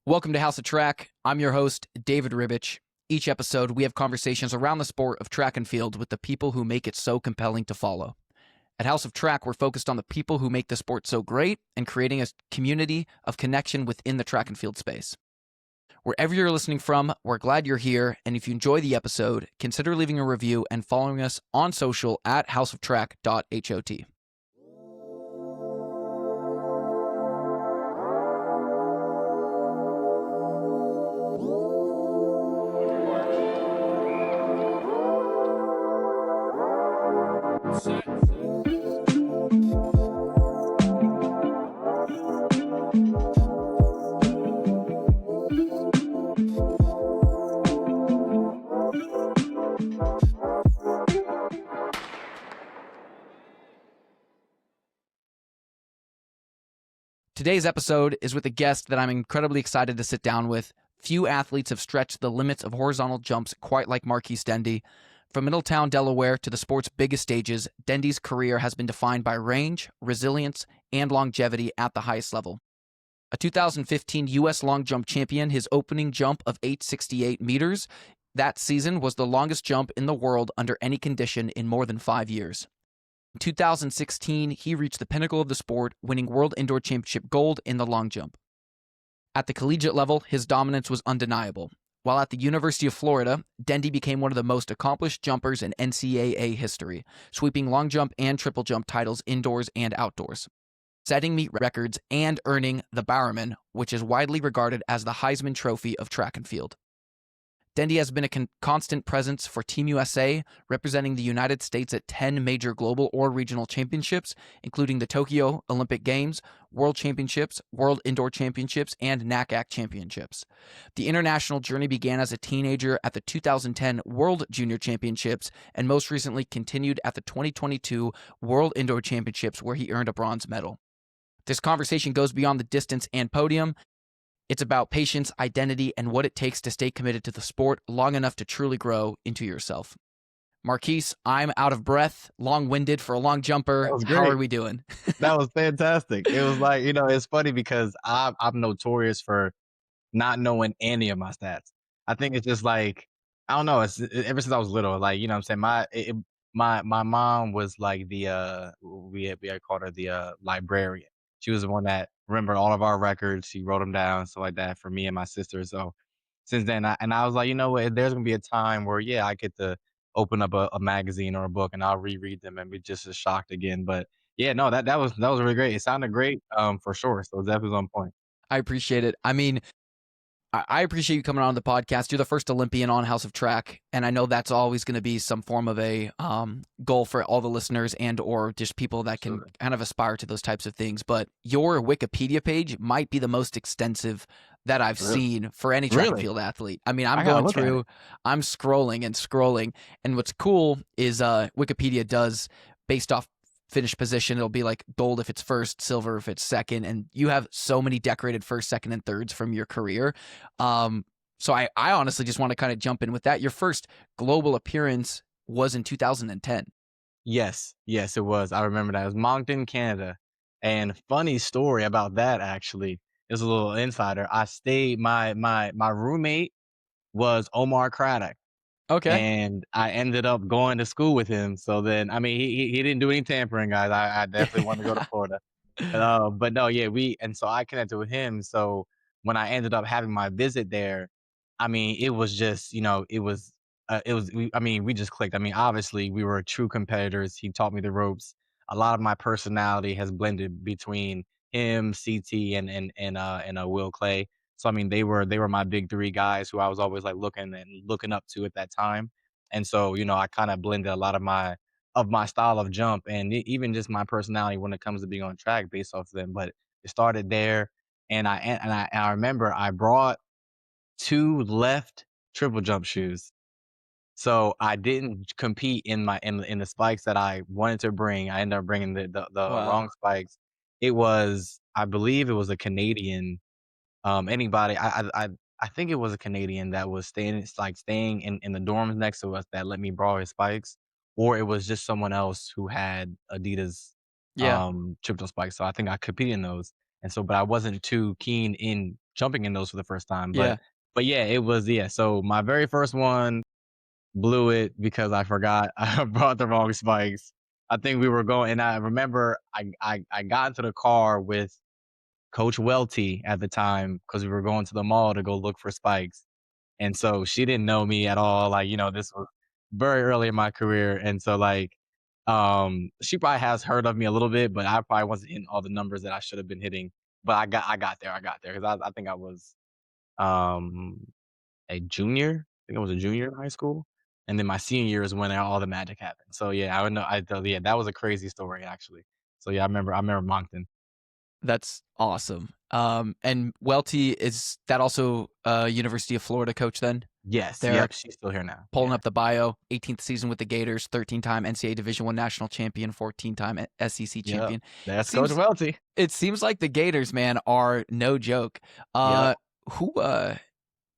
Welcome to House of Track. I'm your host, David Ribich. Each episode, we have conversations around the sport of track and field with the people who make it so compelling to follow. At House of Track, we're focused on the people who make the sport so great and creating a community of connection within the track and field space. Wherever you're listening from, we're glad you're here, and if you enjoy the episode, consider leaving a review and following us on social at houseoftrack.hot. Today's episode is with a guest that I'm incredibly excited to sit down with. Few athletes have stretched the limits of horizontal jumps quite like Marquis Dendy. From Middletown, Delaware to the sport's biggest stages, Dendy's career has been defined by range, resilience, and longevity at the highest level. A 2015 U.S. long jump champion, his opening jump of 868 meters that season was the longest jump in the world under any condition in more than 5 years. In 2016, he reached the pinnacle of the sport, winning World Indoor Championship gold in the long jump. At the collegiate level, his dominance was undeniable. While at the University of Florida, Dendy became one of the most accomplished jumpers in NCAA history, sweeping long jump and triple jump titles indoors and outdoors, setting meet records and earning the Bowerman, which is widely regarded as the Heisman Trophy of track and field. Dendy has been a constant presence for Team USA, representing the United States at 10 major global or regional championships, including the Tokyo Olympic Games, World Championships, World Indoor Championships, and NACAC Championships. The international journey began as a teenager at the 2010 World Junior Championships and most recently continued at the 2022 World Indoor Championships, where he earned a bronze medal. This conversation goes beyond the distance and podium. It's about patience, identity, and what it takes to stay committed to the sport long enough to truly grow into yourself. Marquis, I'm out of breath, long-winded for a long jumper. That was How great. are we doing? That was fantastic. It was like, it's funny because I'm notorious for not knowing any of my stats. I think it's just like, I don't know. Ever since I was little, like, what I'm saying, my mom was like we had called her the librarian. She was the one that remembered all of our records. She wrote them down, stuff like that for me and my sister. So since then, I was like, you know what? There's gonna be a time where, yeah, I get to open up a magazine or a book and I'll reread them and be just as shocked again. But yeah, no, that was really great. It sounded great, for sure. So that was on point. I appreciate it. I mean, I appreciate you coming on the podcast. You're the first Olympian on House of Track, and I know that's always going to be some form of a goal for all the listeners and or just people that can Sure. kind of aspire to those types of things. But your Wikipedia page might be the most extensive that I've Really? seen for any track and Really? field athlete. I mean, I'm I gotta going look at it. through, I'm scrolling and scrolling, and what's cool is Wikipedia does based off finish position. It'll be like gold if it's first, silver if it's second, and you have so many decorated first, second, and thirds from your career. So I honestly just want to kind of jump in with that. Your first global appearance was in 2010. Yes, yes, it was. I remember that. It was Moncton, Canada. And funny story about that actually is a little insider. I stayed my roommate was Omar Craddock, Okay. and I ended up going to school with him. So then, I mean, he didn't do any tampering, guys. I definitely wanted to go to Florida. But no, yeah, so I connected with him. So when I ended up having my visit there, I mean, it was just, I mean, we just clicked. I mean, obviously we were true competitors. He taught me the ropes. A lot of my personality has blended between him, CT, and Will Clay. So I mean, they were my big three guys who I was always like looking up to at that time. And so, I kind of blended a lot of my style of jump and even just my personality when it comes to being on track based off of them. But it started there, and I remember I brought two left triple jump shoes, so I didn't compete in the spikes that I wanted to bring. I ended up bringing the Wow. wrong spikes. It was, I believe, it was a Canadian. Anybody, I think it was a Canadian that was staying in the dorms next to us that let me borrow his spikes, or it was just someone else who had Adidas Yeah. triple spikes. So I think I competed in those. and so but I wasn't too keen in jumping in those for the first time, Yeah. but yeah, it was yeah, so my very first one, blew it because I forgot I brought the wrong spikes. I think we were going and I remember I got into the car with Coach Welty at the time because we were going to the mall to go look for spikes. And so she didn't know me at all. Like, this was very early in my career. And so she probably has heard of me a little bit, but I probably wasn't hitting all the numbers that I should have been hitting. But I got there because I think I was um a junior. I think I was a junior in high school. And then my senior year is when all the magic happened. So yeah, I would know yeah, that was a crazy story actually. So yeah, I remember Moncton. That's awesome. And Welty, is that also University of Florida coach then? Yes, There, yep, she's still here now. pulling Yeah. up the bio, 18th season with the Gators, 13-time NCAA Division I national champion, 14-time SEC Yep. champion. That's Coach Seems Welty. it seems like the Gators, man, are no joke. Yep. Who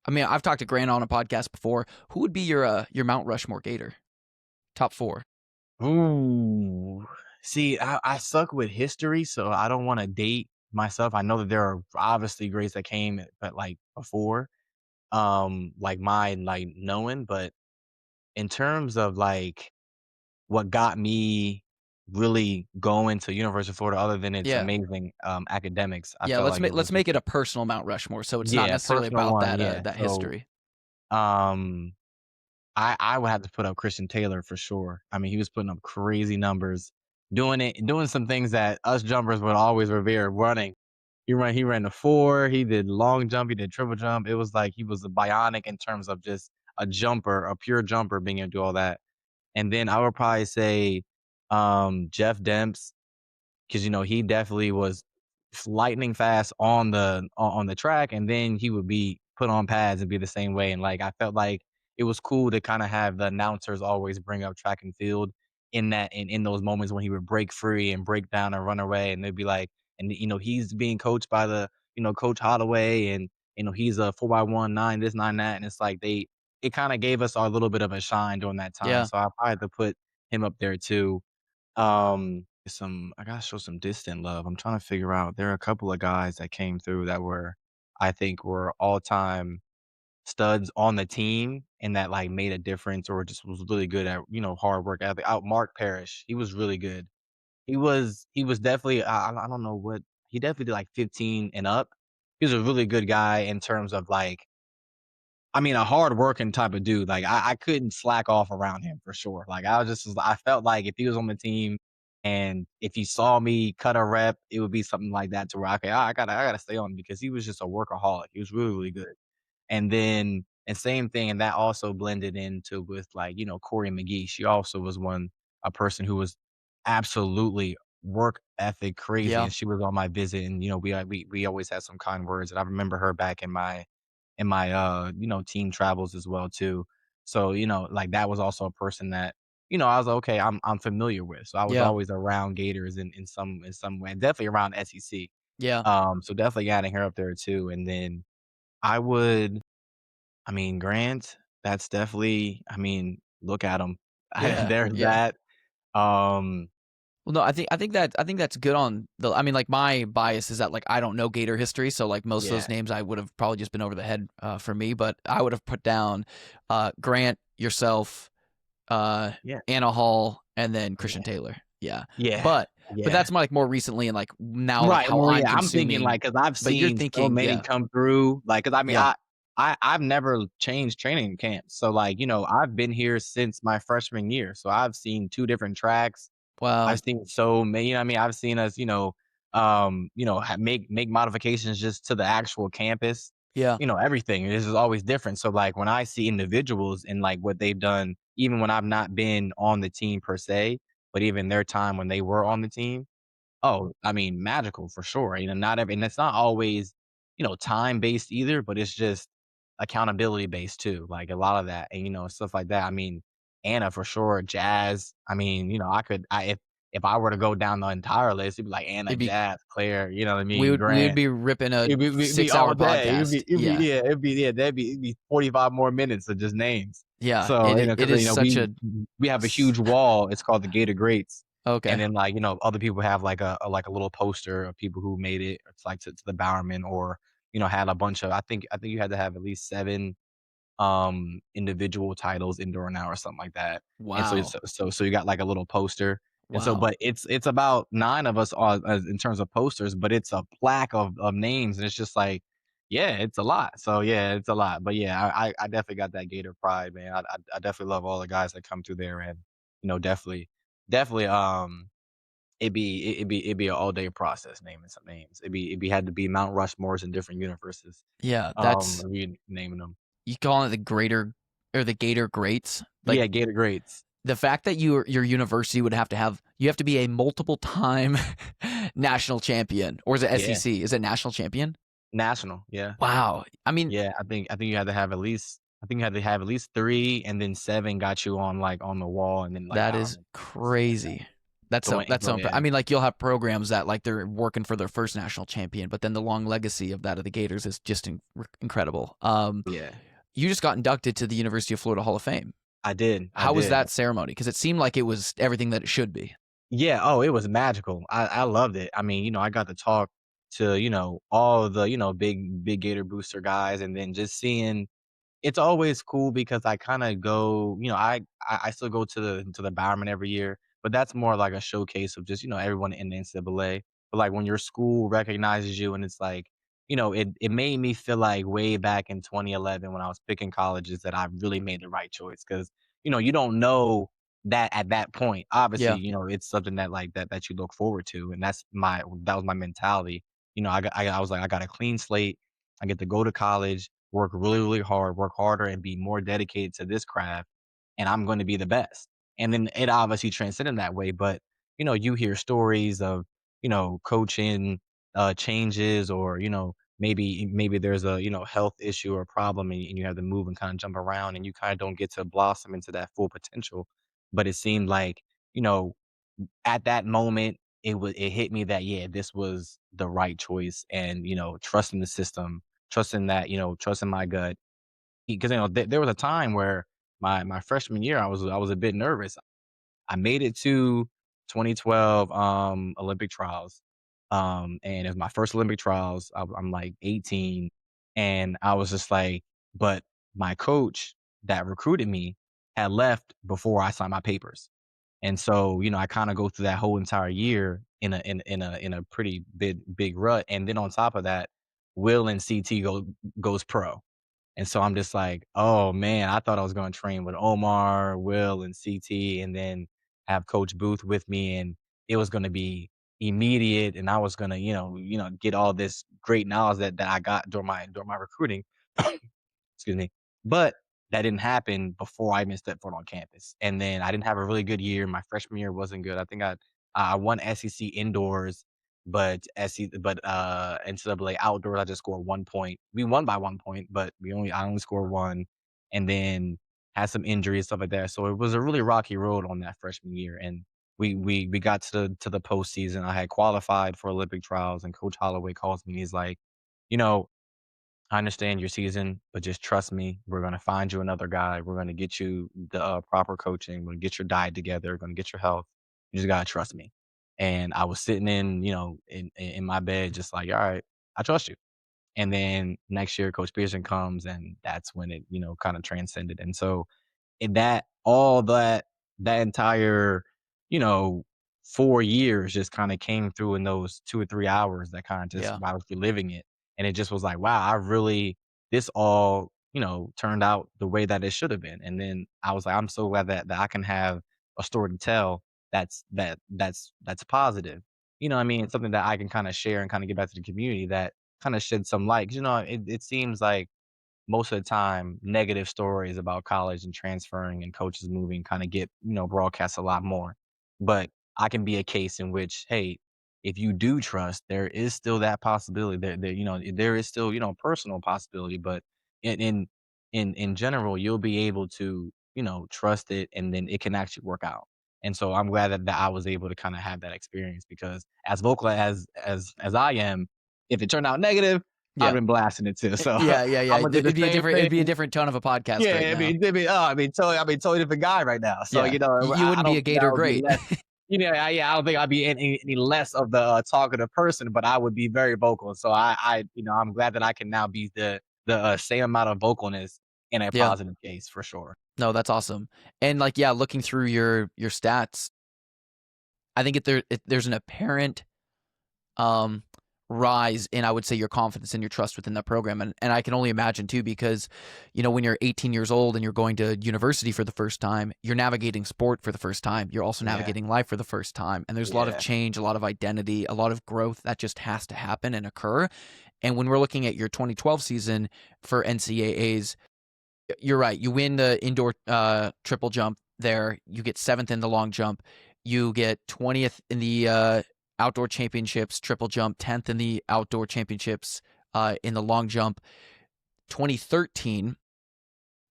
I mean, I've talked to Grant on a podcast before. Who would be your Mount Rushmore Gator? Top 4. Ooh. See, I suck with history, so I don't wanna date myself. I know that there are obviously greats that came, but, like, before, like, mine, like, knowing, but in terms of, like, what got me really going to University of Florida other than its Yeah. amazing, academics, I Yeah, felt let's like it let's was make it a personal Mount Rushmore, so it's not yeah, necessarily personal about one, that yeah. that So, history. um I would have to put up Christian Taylor for sure. I mean, he was putting up crazy numbers, doing some things that us jumpers would always revere, running. He ran the 4, he did long jump, he did triple jump. It was like he was a bionic in terms of just a jumper, a pure jumper being able to do all that. And then I would probably say Jeff Demps, 'cause, he definitely was lightning fast on the track, and then he would be put on pads and be the same way, and, like, I felt like it was cool to kinda have the announcers always bring up track and field in those moments when he would break free and break down and run away, and they'd be like and, he's being coached by Coach Holloway, and, he's a 4x1, 9 this, 9 that, and it's like it kinda gave us our little bit of a shine during that time, Yeah. so I probably had to put him up there too. I gotta show some distant love. I'm trying to figure out there are a couple of guys that came through that I think were all-time studs on the team and that, like, made a difference or just was really good at, hard work ethic. Out Mark Parrish, he was really good. He was definitely, I don't know what he definitely did, like, 15 and up. He was a really good guy in terms of, like, I mean, a hard-working type of dude. Like, I couldn't slack off around him for sure. Like, I felt like if he was on the team and if he saw me cut a rep, it would be something like that to where, okay, I gotta stay on because he was just a workaholic. He was really, really good. And same thing, and that also blended into with, like, Corey McGee. She also was a person who was absolutely work ethic crazy, Yeah. and she was on my visit, and, we always had some kind words, and I remember her back in my team travels as well too. So, like that was also a person that, I was like, okay, I'm familiar with. So I was Yeah. always around Gators in some way, definitely around SEC. Yeah. So definitely adding her up there too. And then I would, I mean, Grant, that's definitely, I mean, look at him. Yeah. There's Yeah. that. Um, Well, no, I think that's good on the. I mean, like my bias is that like I don't know Gator history, so like most of those yeah, names I would have probably just been over the head for me. But I would have put down Grant, yourself, yeah, Anna Hall, and then Christian yeah, Taylor. Yeah, yeah, but yeah. that's more like more recently and like now like Right, how well, I'm yeah, I'm thinking, consuming. like, because 'cause I've But you're seen so thinking, many yeah, come through, like, cause I mean, yeah. I've never changed training camps, so, like, I've been here since my freshman year, so I've seen 2 different tracks. Wow. I've seen so many, you know what I mean? I've seen us, ha make modifications just to the actual campus, Yeah. everything, this is always different, so, like, when I see individuals and, like, what they've done, even when I've not been on the team per se, but even their time when they were on the team, oh, I mean, magical for sure, not every and it's not always, time-based either, but it's just accountability based too, like, a lot of that and, stuff like that. I mean, Anna for sure, Jazz, I mean, if I were to go down the entire list, it'd be like Anna, It'd be Jazz, Claire, you know what I we mean, would Grant. be ripping a It'd be all 6-hour day. It'd be podcast. it'd be Yeah. yeah, it'd be 45 more minutes of just names. Yeah. So, It because is such a we have a huge wall, it's called the Gator Greats. Okay. And then, like, other people have like a little poster of people who made it. It's like to the Bowerman, or, had a bunch of, I think you had to have at least 7 individual titles indoor now or something like that. And so Wow. you got like a little poster. And so, Wow. but it's about 9 of us as in terms of posters, but it's a plaque of names, and it's just like, yeah, it's a lot. So yeah, it's a lot. But yeah, I definitely got that Gator pride, man. I definitely love all the guys that come through there, and definitely it'd be an all day process naming some names. It'd be had to be Mount Rushmores in different universes. Yeah, that's We naming them. you call it the greater or the Gator greats. Like Yeah, Gator greats. the fact that your university would have you have to be a multiple time national champion, or is it Yeah. SEC? Is it national champion? National, yeah. Wow. I mean, Yeah, I think you had to have at least I think you had to have at least 3, and then 7 got you on, like, on the wall, and then, like, that I don't is know, something like that. crazy. That's So so and that's so so. yeah. I mean, like you'll have programs that like they're working for their first national champion, but then the long legacy of that of the Gators is just incredible. Yeah. You just got inducted to the University of Florida Hall of Fame. I How was did. that ceremony? Because it seemed like it was everything that it should be. Yeah, oh, it was magical. I loved it. I mean, I got to talk to, all the, big Gator booster guys, and then just seeing it's always cool because I kinda go I still go to the Bowerman every year, but that's more like a showcase of just, everyone in the NCAA. But, like, when your school recognizes you, and it's like, it made me feel like way back in 2011 when I was picking colleges that I really made the right choice, 'cause, you don't know that at that point. Obviously, Yeah. it's something that, like, that you look forward to, and that was my mentality. I was like, "I got a clean slate. I get to go to college, work really, really hard, work harder, and be more dedicated to this craft, and I'm gonna be the best." And then it obviously transcended that way, but, you hear stories of, coaching, changes, or, maybe there's a, health issue or problem, and you have to move and kinda jump around, and you kinda don't get to blossom into that full potential. But it seemed like, you know, at that moment, it hit me that, yeah, this was the right choice, and, trusting the system, trusting that, trusting my gut. Because, there was a time where my freshman year, I was a bit nervous. I made it to 2012 Olympic trials. And it was my first Olympic trials. I'm like 18, and I was just like, but my coach that recruited me had left before I signed my papers. And so, I kind of go through that whole entire year in a pretty big rut. And then on top of that, Will and CT goes pro. And so I'm just like, "Oh, man, I thought I was gonna train with Omar, Will, and CT, and then have Coach Booth with me, and it was gonna be immediate, and I was gonna, get all this great knowledge that I got during my recruiting." Excuse me. But that didn't happen before I even stepped foot on campus. And then I didn't have a really good year. My freshman year wasn't good. I think I won SEC indoors, but NCAA outdoors I just scored 1 point. We won by 1 point, but I only scored one, and then had some injuries, stuff like that. So it was a really rocky road on that freshman year. And we got to the postseason. I had qualified for Olympic trials, and Coach Holloway calls me and he's like, you know, I understand your season, but just trust me. We're gonna find you another guy. We're gonna get you the proper coaching. We're gonna get your diet together. We're gonna get your health. You just gotta trust me. And I was sitting in my bed, just like, all right, I trust you. And then next year, Coach Pearson comes, and that's when it, kind of transcended. And so all that entire, you know, 4 years just kinda came through in those 2 or 3 hours that kinda just Yeah. I was reliving it, and it just was like, "Wow, I really this all, turned out the way that it should have been." And then I was like, "I'm so glad that I can have a story to tell that's positive." You know what I mean? Something that I can kinda share and kinda get back to the community that kinda shed some light. 'Cause, it seems like most of the time, negative stories about college and transferring and coaches moving kinda get, broadcast a lot more. But I can be a case in which, hey, if you do trust, there is still that possibility. There is still, personal possibility, but in in in general, you'll be able to, trust it, and then it can actually work out. And so I'm glad that I was able to kinda have that experience, because as vocal as I am, if it turned out negative, I've Yeah. been blasting it too. So Yeah, yeah, yeah. Imma do the same It'd be a thing. different tone of a podcast Yeah, right now. totally different guy right now. So, Yeah. I You I wouldn't be don't a think I Gator would be great. less Yeah, I don't think I'd be any less of the talkative person, but I would be very vocal. So I'm glad that I can now be the same amount of vocalness in a Yeah. positive case for sure. No, that's awesome. And like, yeah, looking through your stats, I think there's an apparent um, rise in, I would say, your confidence and your trust within that program. And I can only imagine too, because, when you're 18 years old and you're going to university for the first time, you're navigating sport for the first time. You're also Yeah, navigating life for the first time. And there's a lot of yeah, change, a lot of identity, a lot of growth that just has to happen and occur. And when we're looking at your 2012 season for NCAAs, you're right. You win the indoor triple jump there. You get seventh in the long jump. You get 20th in the outdoor championships triple jump, 10th in the outdoor championships in the long jump. 2013,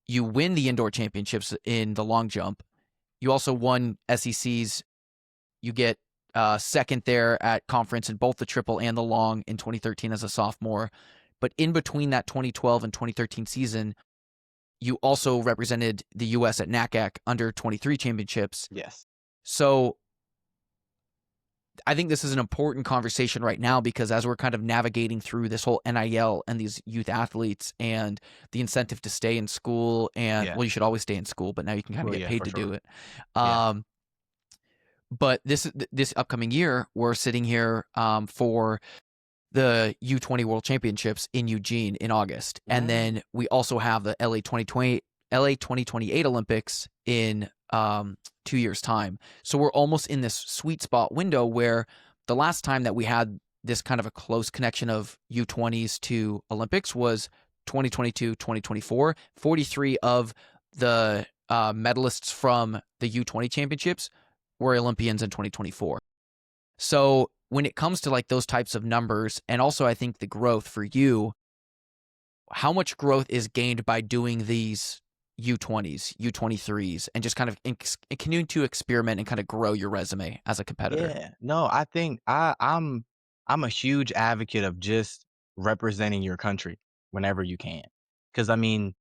you win the indoor championships in the long jump. You also won SECs. You get second there at conference in both the triple and the long in 2013 as a sophomore. But in between that 2012 and 2013 season, you also represented the U.S. at NACAC under 23 championships. yes, So I think this is an important conversation right now, because as we're kind of navigating through this whole NIL and these youth athletes and the incentive to stay in school, and yeah, well, you should always stay in school, but now you can kind of well, get yeah, paid for to do sure, it. yeah, Um, but this upcoming year, we're sitting here for the U20 World Championships in Eugene in August. And mm, then we also have the LA 2028 Olympics in 2 years' time. So we're almost in this sweet spot window where the last time that we had this kind of a close connection of U20s to Olympics was 2022, 2024. 43 of the medalists from the U20 championships were Olympians in 2024. So when it comes to like those types of numbers, and also I think the growth for you, how much growth is gained by doing these U20s, U23s, and just kind of continuing to experiment and kind of grow your resume as a competitor? yeah. No, I think I'm a huge advocate of just representing your country whenever you can, because I mean,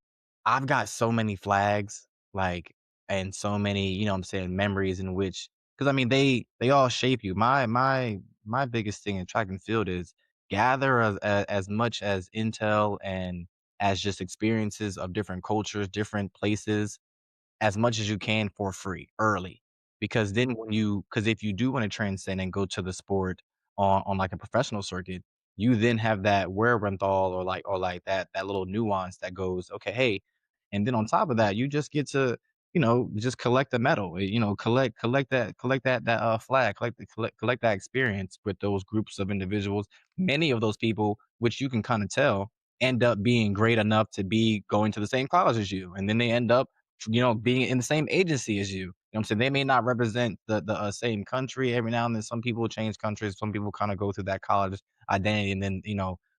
I've got so many flags, like, and so many, you know what I'm saying, memories in which, because I mean, they all shape you. My biggest thing in track and field is gather as much as intel and as just experiences of different cultures, different places, as much as you can for free early. Because then because if you do wanna transcend and go to the sport on, like, a professional circuit, you then have that wherewithal or like that little nuance that goes, "Okay, hey," and then on top of that, you just get to, just collect the medal, collect that flag, collect that experience with those groups of individuals. Many of those people, which you can kinda tell, end up being great enough to be going to the same college as you, and then they end up being in the same agency as you. You know what I'm saying? They may not represent the same country. Every now and then, some people change countries. Some people kind of go through that college identity and then,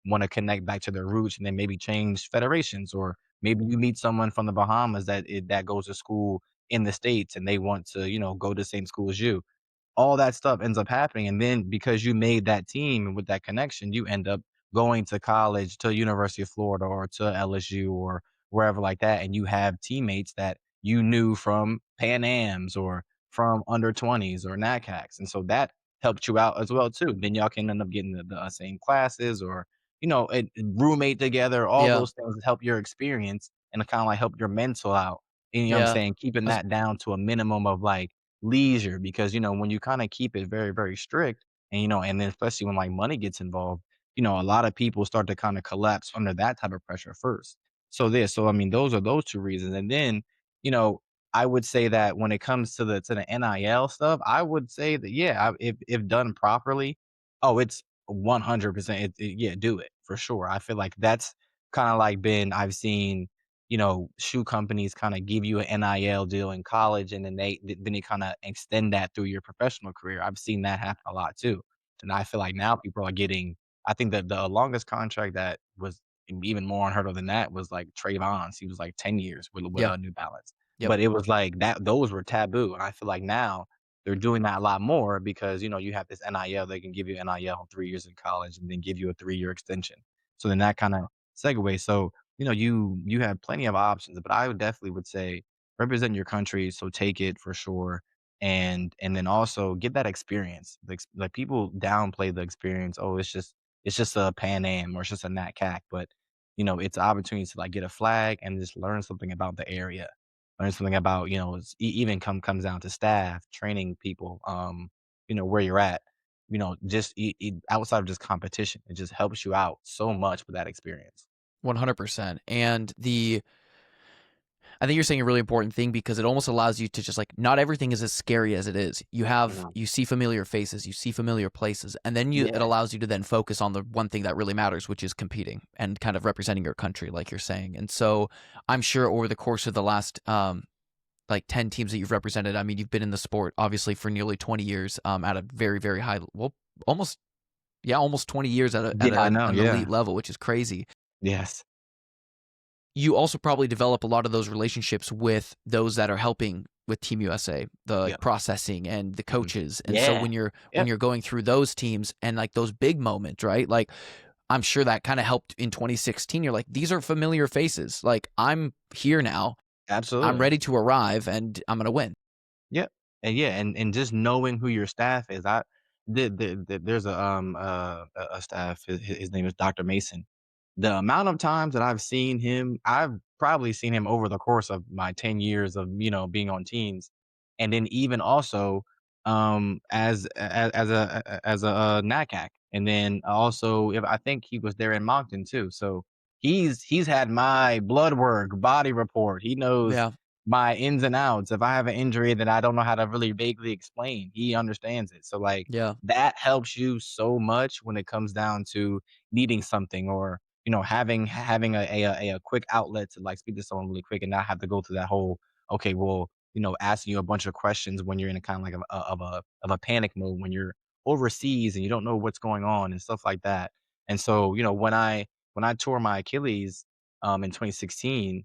want to connect back to their roots and then maybe change federations. Or maybe you meet someone from the Bahamas that goes to school in the States and they want to, go to the same school as you. All that stuff ends up happening, and then because you made that team and with that connection, you end up going to college, to University of Florida or to LSU or wherever like that, and you have teammates that you knew from Pan Ams or from under 20s or NACACs, and so that helped you out as well too. Then y'all can end up getting the same classes or, roommate together. All Yeah, those things help your experience and kinda, like, help your mental out, and, you know what I'm yeah, saying? Keeping I was- that down to a minimum of, like, leisure because, when you kinda keep it very, very strict and, and then especially when, like, money gets involved, a lot of people start to kinda collapse under that type of pressure first. So I mean, those are those 2 reasons, and then, you know, I would say that when it comes to the NIL stuff, I would say that, yeah, if done properly, oh, it's 100%, yeah, do it, for sure. I feel like that's kinda like been I've seen, shoe companies kinda give you an NIL deal in college, and then they kinda extend that through your professional career. I've seen that happen a lot too, and I feel like now people are getting I think that the longest contract that was even more unheard of than that was, like, Trayvon's. He was, like, 10 years with, yeah, New Balance, yep, but it was like that those were taboo, and I feel like now they're doing that a lot more because, you have this NIL, they can give you NIL 3 years in college and then give you a 3-year extension. So then that kinda segues. So, you have plenty of options, but I would definitely would say represent your country, so take it for sure. and then also get that experience. Like people downplay the experience. Oh, it's just a Pan Am or it's just a Nat Cac, but it's an opportunity to like get a flag and just learn something about the area, learn something about even comes down to staff training people, where you're at, just outside of just competition, it just helps you out so much with that experience. 100%. And I think you're saying a really important thing because it almost allows you to just like not everything is as scary as it is. Mhm. You see familiar faces, you see familiar places, and then it Yeah, allows you to then focus on the one thing that really matters, which is competing and kind of representing your country, like you're saying. And so I'm sure over the course of the last like 10 teams that you've represented, I mean, you've been in the sport obviously for nearly 20 years at a very, very high, well, almost, yeah, almost 20 years yeah, I know. an elite Yeah, level, which is crazy. yes, You also probably develop a lot of those relationships with those that are helping with Team USA, the like yep, processing and the mhm, coaches. And so yeah, when yep, you're going through those teams and like those big moments, right? Like I'm sure that kind of helped in 2016. You're like, these are familiar faces. Like I'm here now. I'm absolutely. ready to arrive and I'm gonna win. Yep. And yeah, and just knowing who your staff is. There's a staff. His name is Dr. Mason. The amount of times that I've probably seen him over the course of my 10 years of being on teams, and then even also as a NACAC, and then also if I think he was there in Moncton too. So he's had my blood work, body report. He knows Yeah. my ins and outs. If I have an injury that I don't know how to really vaguely explain, he understands it. So like Yeah. that helps you so much when it comes down to needing something, or having a quick outlet to like speak to someone really quick and not have to go through that whole, okay, well, asking you a bunch of questions when you're in a kind of like of a panic mode when you're overseas and you don't know what's going on and stuff like that. And so when I tore my Achilles in 2016,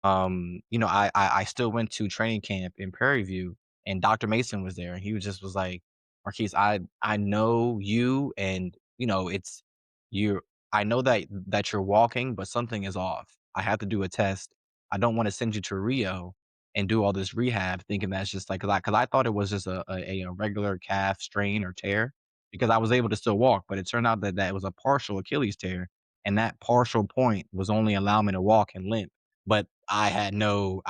I still went to training camp in Prairie View, and Dr. Mason was there, and he was like, "Marquise, I know you, and it's you. I know that you're walking, but something is off. I have to do a test. I don't want to send you to Rio and do all this rehab, thinking that's just like because I thought it was just a regular calf strain or tear because I was able to still walk, but it turned out that it was a partial Achilles tear, and that partial point was only allowing me to walk and limp, but I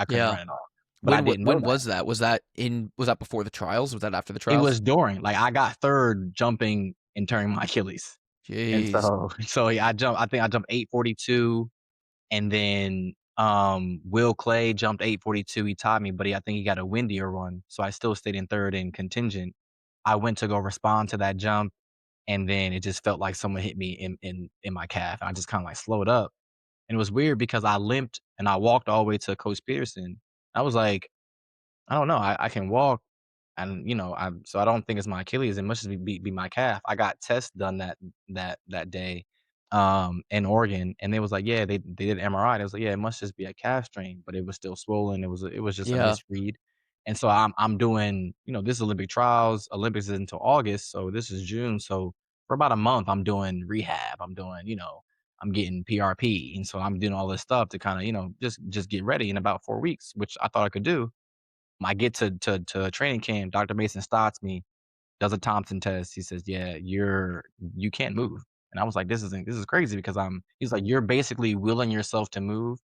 couldn't Yeah. run at all. But I didn't know When that. was that? Was that before the trials? Was that after the It trials? was during, like, I got 3rd jumping and tearing my Achilles. And Jeez. so, yeah, I think I jumped 8:42, and then, Will Clay jumped 8:42, he taught me, but I think he got a windier run, so I still stayed in 3rd in contingent. I went to go respond to that jump, and then it just felt like someone hit me in my calf, and I just kinda, like, slowed up, and it was weird because I limped and I walked all the way to Coach Peterson. I was like, I don't know. I can walk, and I don't think it's my Achilles. It must just be my calf. I got tests done that day, in Oregon, and they was like, yeah, they did MRI. They was like, yeah, it must just be a calf strain, but it was still swollen. It was just a Yeah. misread. And so I'm doing, this Olympic trials. Olympics is until August, so this is June. So for about a month, I'm doing rehab. I'm getting PRP, and so I'm doing all this stuff to kind of, just get ready in about 4 weeks, which I thought I could do. I get to training camp, Dr. Mason stops me, does a Thompson test. He says, "Yeah, you can't move." And I was like, this is crazy because he's like, "You're basically willing yourself to move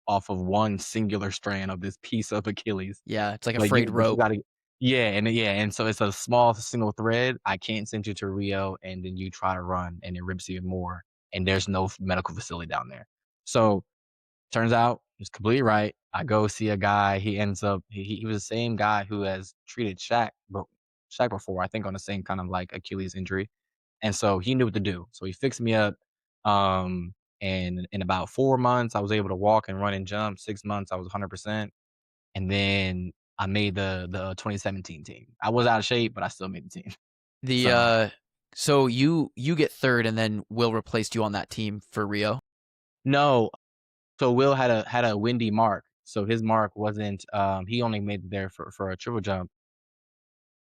off of one singular strand of this piece of Achilles. Yeah. It's like a But frayed you rope. gotta." Yeah, and so it's a small single thread. I can't send you to Rio, and then you try to run, and it rips even more, and there's no medical facility down there. So turns out he's completely right. I go see a guy. He ends up he was the same guy who has treated Shaq before, I think on the same kind of like Achilles injury. And so he knew what to do. So he fixed me up. And in about 4 months, I was able to walk and run and jump. 6 months, I was 100%. And then I made the 2017 team. I was out of shape, but I still made the team. The So so you get third and then Will replaced you on that team for Rio. no, so Will had a windy mark. So his mark wasn't. He only made it there for a triple jump.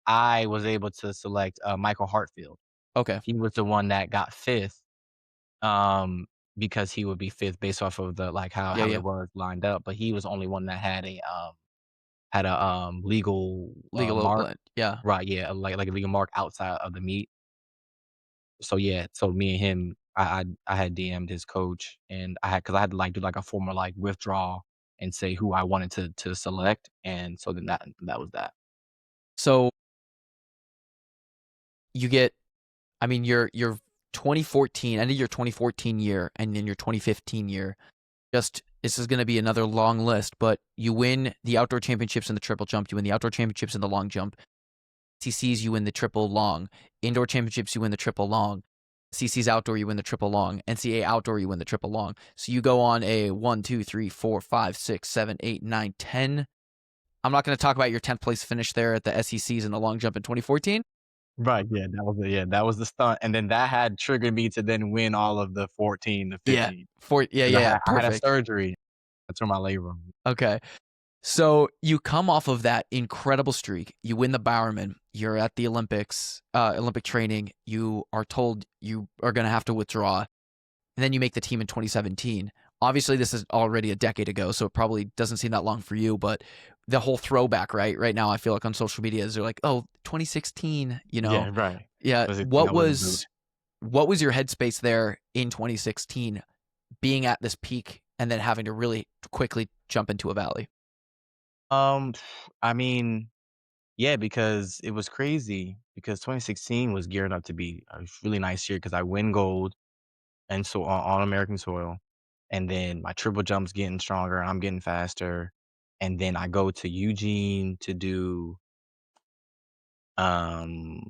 I was able to select, Michael Hartfield. Okay. He was the one that got 5th, um, because he would be 5th based off of the like, how Yeah, how yeah. it was lined up, but he was the only one that had had a legal Legal mark. blend. Yeah. Right, yeah, like a legal mark outside of the meet. So yeah, so me and him, I had DM'd his coach, and because I had to like do like a formal like withdrawal and say who I wanted to select, and so then that was that. So you get, I mean, your 2014, end of your 2014 year, and then your 2015 year. Just this is going to be another long list, but you win the outdoor championships in the triple jump. You win the outdoor championships in the long jump. CC's, you win the triple long. Indoor championships, you win the triple long. CC's outdoor, you win the triple long. NCAA outdoor, you win the triple long. So you go on a 1, 2, 3, 4, 5, 6, 7, 8, 9, 10. I'm not going to talk about your 10th place finish there at the SECs in the long jump in 2014. Right, yeah, that was the stunt, and then that had triggered me to then win all of the 14, the Yeah. 15, Yeah, 'cause yeah, yeah. I had a Perfect. surgery. That's where my labrum. Okay. So you come off of that incredible streak. You win the Bowerman. You're at the Olympics, Olympic training. You are told you are going to have to withdraw. And then you make the team in 2017. Obviously, this is already a decade ago, so it probably doesn't seem that long for you. But the whole throwback, right? Right now, I feel like on social media, is they're like, "Oh, 2016." Yeah, right. Yeah. Was it I was a boot. What was your headspace there in 2016, being at this peak and then having to really quickly jump into a valley? Um, I mean, yeah, because it was crazy because 2016 was gearing up to be a really nice year because I win gold, and so on American soil, and then my triple jump's getting stronger, I'm getting faster, and then I go to Eugene to do, um,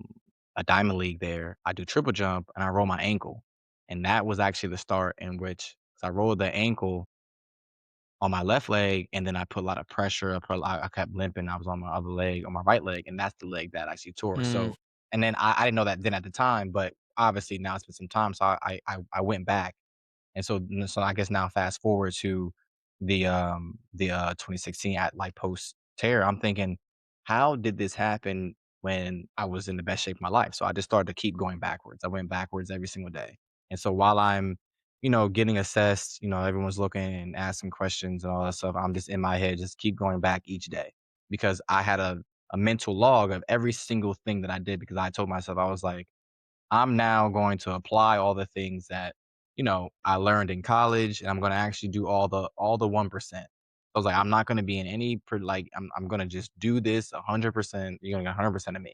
a diamond league there. I do triple jump, and I roll my ankle, and that was actually the start in which 'cause I rolled the ankle on my left leg, and then I put a lot of pressure. I kept limping. I was on my other leg, on my right leg, and that's the leg that actually tore. Mm, So, and then I didn't know that then at the time, but obviously now it's been some time, so I went back, and so I guess now fast forward to the 2016 at like post tear, I'm thinking, how did this happen when I was in the best shape of my life? So I just started to keep going backwards. I went backwards every single day, and so while I'm getting assessed, everyone's looking and asking questions and all that stuff. I'm just in my head, just keep going back each day because I had a mental log of every single thing that I did because I told myself, I was like, I'm now going to apply all the things that, I learned in college and I'm going to actually do all the 1%. I was like, I'm not going to be in any, like, I'm going to just do this 100%. You're going to get 100% of me.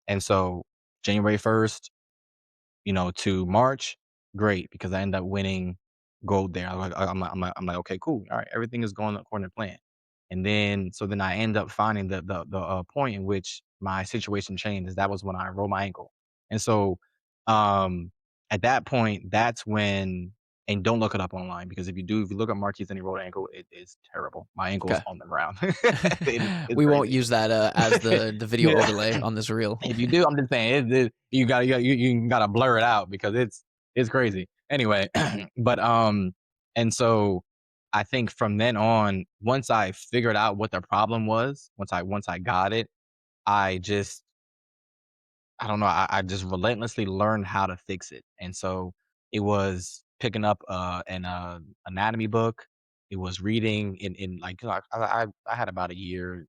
And so January 1st, to March, great, because I end up winning gold there. I'm like, okay, cool. All right, everything is going according to plan. And then, so then I end up finding the point in which my situation changed. Is that was when I rolled my ankle, and so um, at that point, that's when. And don't look it up online because if you look up Marquis Dendy rolled ankle, it is terrible. My ankle is okay. on the ground. It's We won't crazy. use that as the video Yeah. overlay on this reel. If you do, I'm just saying you gotta blur it out because it's crazy. Anyway, but and so I think from then on, once I figured out what the problem was, once I got it, I just I don't know, I just relentlessly learned how to fix it, and so it was picking up, an, anatomy book. It was reading in like, I had about a year,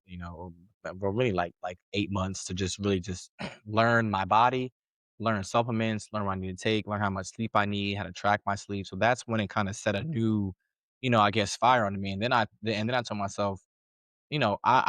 but really like 8 months to just really just learn my body, learn supplements, learn what I need to take, learn how much sleep I need, how to track my sleep, so that's when it kinda set a new, I guess, fire under me, and then I told myself, I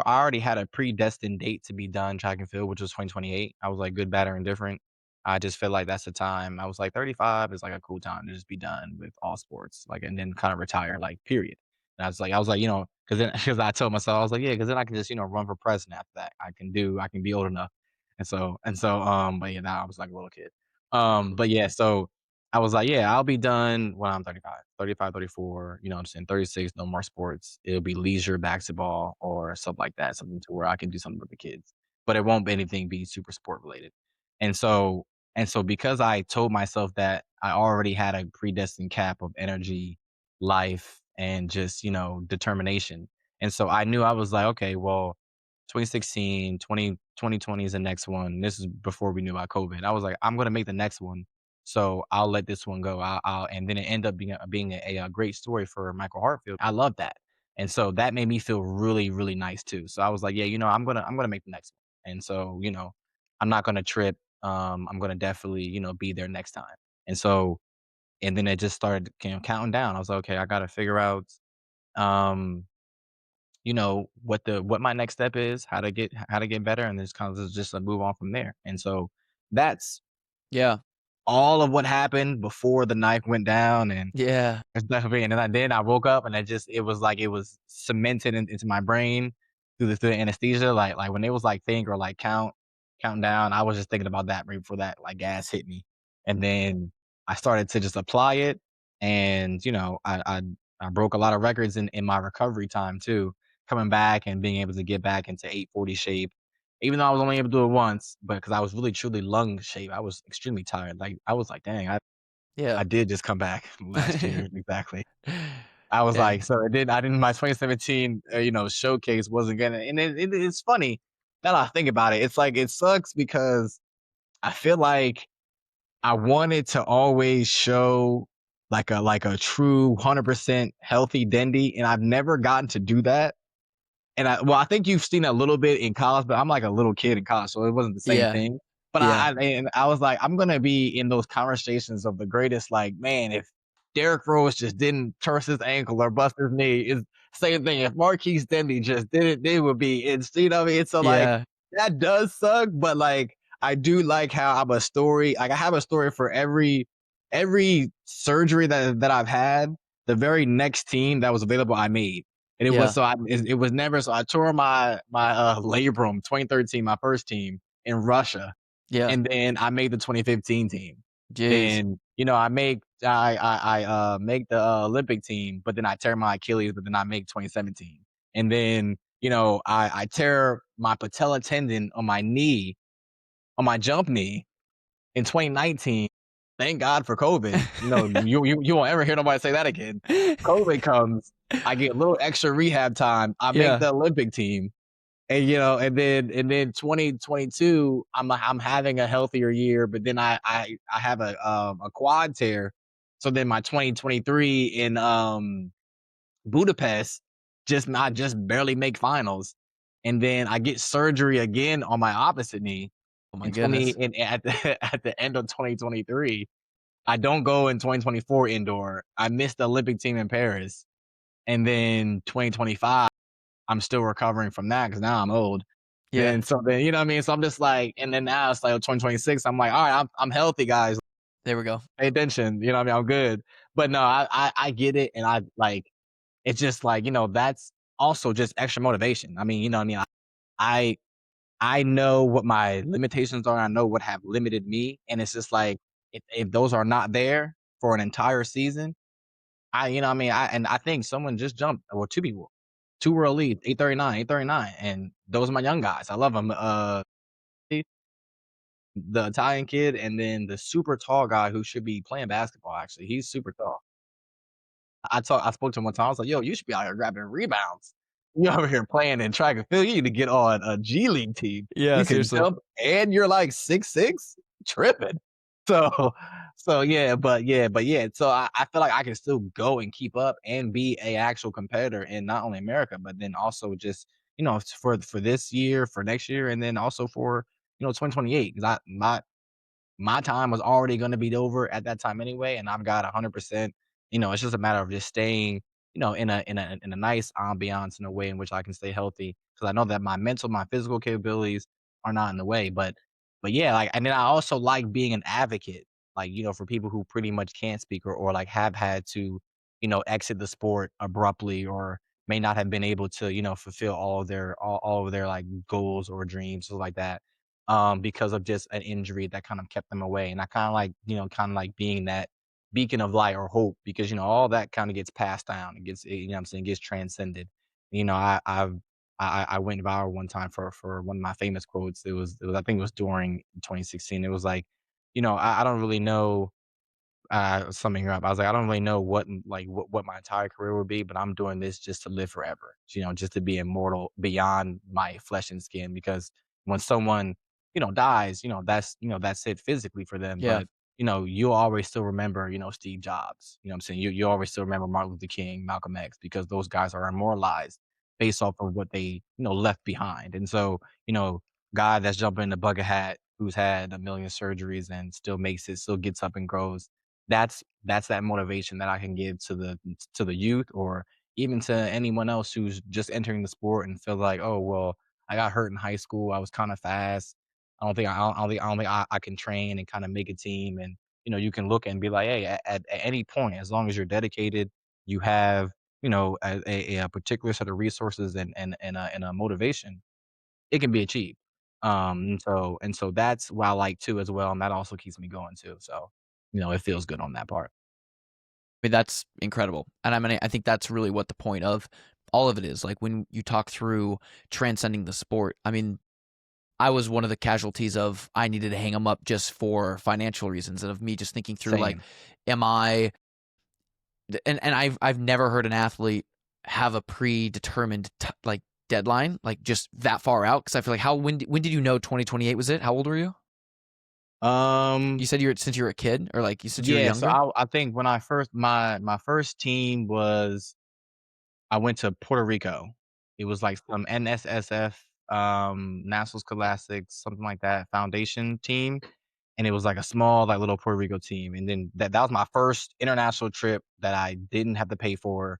already had a predestined date to be done track and field, which was 2028. I was like good, bad, or indifferent. I just felt like that's the time. I was like 35 is like a cool time to just be done with all sports, like, and then kind of retire, like, period. And I was like, because then because I told myself, I was like, yeah, because then I can just run for president after that. I can be old enough, but yeah, now I was like a little kid, but yeah, so I was like, "Yeah, I'll be done when I'm 35, 35, 34, you know what I'm saying, 36, no more sports. It'll be leisure basketball or something like that, something to where I can do something with the kids, but it won't be anything be super sport related." And so because I told myself that I already had a predestined cap of energy, life, and just, determination. And so I knew I was like, "Okay, well, 2016, 2020 is the next one." This is before we knew about COVID. I was like, "I'm gonna make the next one, so I'll let this one go." And then it ended up being a great story for Michael Hartfield. I love that. And so that made me feel really, really nice too. So I was like, yeah, I'm gonna make the next one. And so, I'm not gonna trip. I'm gonna definitely, be there next time. And so, and then it just started, counting down. I was like, okay, I gotta figure out, um, what my next step is, how to get better, and just kind of just move on from there. And so that's Yeah. all of what happened before the knife went down, and Yeah. it's definitely, and then I woke up and it was like it was cemented into my brain through the anesthesia. Like when it was like think or like counting down, I was just thinking about that right before that like gas hit me. And then I started to just apply it, and I broke a lot of records in my recovery time too, coming back and being able to get back into 840 shape. Even though I was only able to do it once, but because I was really truly lung shape, I was extremely tired. Like I was like, dang, I Yeah. did just come back last year, exactly. I was Yeah. like, so I didn't my 2017, showcase wasn't gonna, and it's funny now that I think about it. It's like it sucks because I feel like I wanted to always show like a true 100% healthy Dendy, and I've never gotten to do that. And I think you've seen a little bit in college, but I'm like a little kid in college, so it wasn't the same Yeah. thing. But Yeah. I was like, I'm gonna be in those conversations of the greatest. Like, man, if Derrick Rose just didn't turn his ankle or bust his knee, is same thing. If Marquis Dendy just didn't, it would be. It's what I mean. So like Yeah. that does suck, but like I do like how I'm a story. Like I have a story for every surgery that I've had. The very next team that was available, I made. And Yeah. it was never, so I tore my labrum 2013, my first team in Russia, Yeah. and then I made the 2015 team. Jeez. Then, make the, Olympic team, but then I tear my Achilles, but then I make 2017. And then, I tear my patella tendon on my knee, on my jump knee in 2019. Thank God for COVID. You won't ever hear nobody say that again. COVID comes, I get a little extra rehab time. I make Yeah. the Olympic team, and then 2022, I'm having a healthier year, but then I have a quad tear. So then my 2023 in Budapest, just barely make finals, and then I get surgery again on my opposite knee Oh my in 20 goodness. in at the at the end of 2023. I don't go in 2024 indoor. I missed the Olympic team in Paris, and then 2025, I'm still recovering from that because now I'm old. Yeah. Then you know what I mean. So I'm just like, and then now it's like 2026. I'm like, all right, I'm healthy, guys. There we go. Pay attention. You know what I mean. I'm good. But no, I get it, and I like it's just like that's also just extra motivation. I mean, you know what I mean. I I know what my limitations are. I know what have limited me, and it's just like if those are not there for an entire season, what I mean, I think someone just jumped, well, two people, two world leads, 839, and those are my young guys. I love them. The Italian kid, and then the super tall guy who should be playing basketball. Actually, he's super tall. I spoke to him one time. I was like, "Yo, you should be out here grabbing rebounds. You over here playing in track and field. You need to get on a G League team. Yeah, You can seriously. jump and you're like 6'6", tripping." So, so yeah. So I feel like I can still go and keep up and be a actual competitor in not only America, but then also just for this year, for next year, and then also for 2028. Because my time was already gonna be over at that time anyway, and I've got 100%. It's just a matter of just staying, in a nice ambiance, in a way in which I can stay healthy, because I know that my mental, my physical capabilities are not in the way. But yeah, like, and then I also like being an advocate, like, for people who pretty much can't speak, or like have had to, exit the sport abruptly, or may not have been able to, fulfill all of their like goals or dreams, stuff like that, because of just an injury that kind of kept them away. And I kind of like being that beacon of light or hope, because, all that kind of gets passed down. It gets, what I'm saying, gets transcended. I went viral one time for one of my famous quotes. I think it was during 2016. It was like, I don't really know, summing her up, I was like, I don't really know what my entire career would be, but I'm doing this just to live forever. Just to be immortal beyond my flesh and skin. Because when someone, dies, that's it physically for them. Yeah. you'll always still remember, Steve Jobs. You know what I'm saying? You always still remember Martin Luther King, Malcolm X, because those guys are immortalized based off of what they, left behind. And so, you know, guy that's jumping in the bucket hat who's had a million surgeries and still makes it, still gets up and grows. That's that motivation that I can give to the youth, or even to anyone else who's just entering the sport and feel like, oh well, I got hurt in high school. I was kind of fast. I don't think I can train and kind of make a team. And you can look and be like, hey, at any point, as long as you're dedicated, you have a particular set of resources and a motivation, it can be achieved. And so that's what I like too as well, and that also keeps me going too. So it feels good on that part. I mean, that's incredible. And I mean, I think that's really what the point of all of it is. Like when you talk through transcending the sport, I mean, I was one of the casualties of I needed to hang them up just for financial reasons, and of me just thinking through like, Same. am I and I've never heard an athlete have a predetermined like deadline, like just that far out. Because I feel like when did you know 2028 was it? How old were you? You Um, said since you were a kid, or like you said you were yeah, so younger. I think when I first my first team was, I went to Puerto Rico. It was like some NSSF, National Scholastics, something like that, foundation team, and it was like a small, like, little Puerto Rico team, and then that was my first international trip that I didn't have to pay for,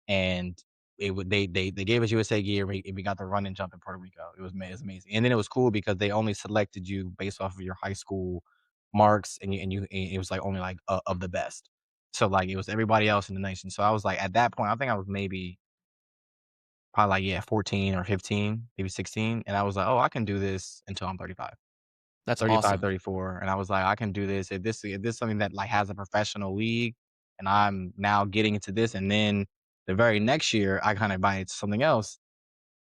and it would they gave us USA gear, we got to run and jump in Puerto Rico. It was amazing, and then it was cool because they only selected you based off of your high school marks, and it was, like, only, like, of the best. So, like, it was everybody else in the nation. So I was, like, at that point, I think I was maybe probably, like, yeah, 14 or 15, maybe 16, and I was like, "Oh, I can do this until I'm 35." That's 35, awesome. 34, and I was like, "I can do this. If this is something that, like, has a professional league, and I'm now getting into this," and then the very next year, I kinda buy into something else.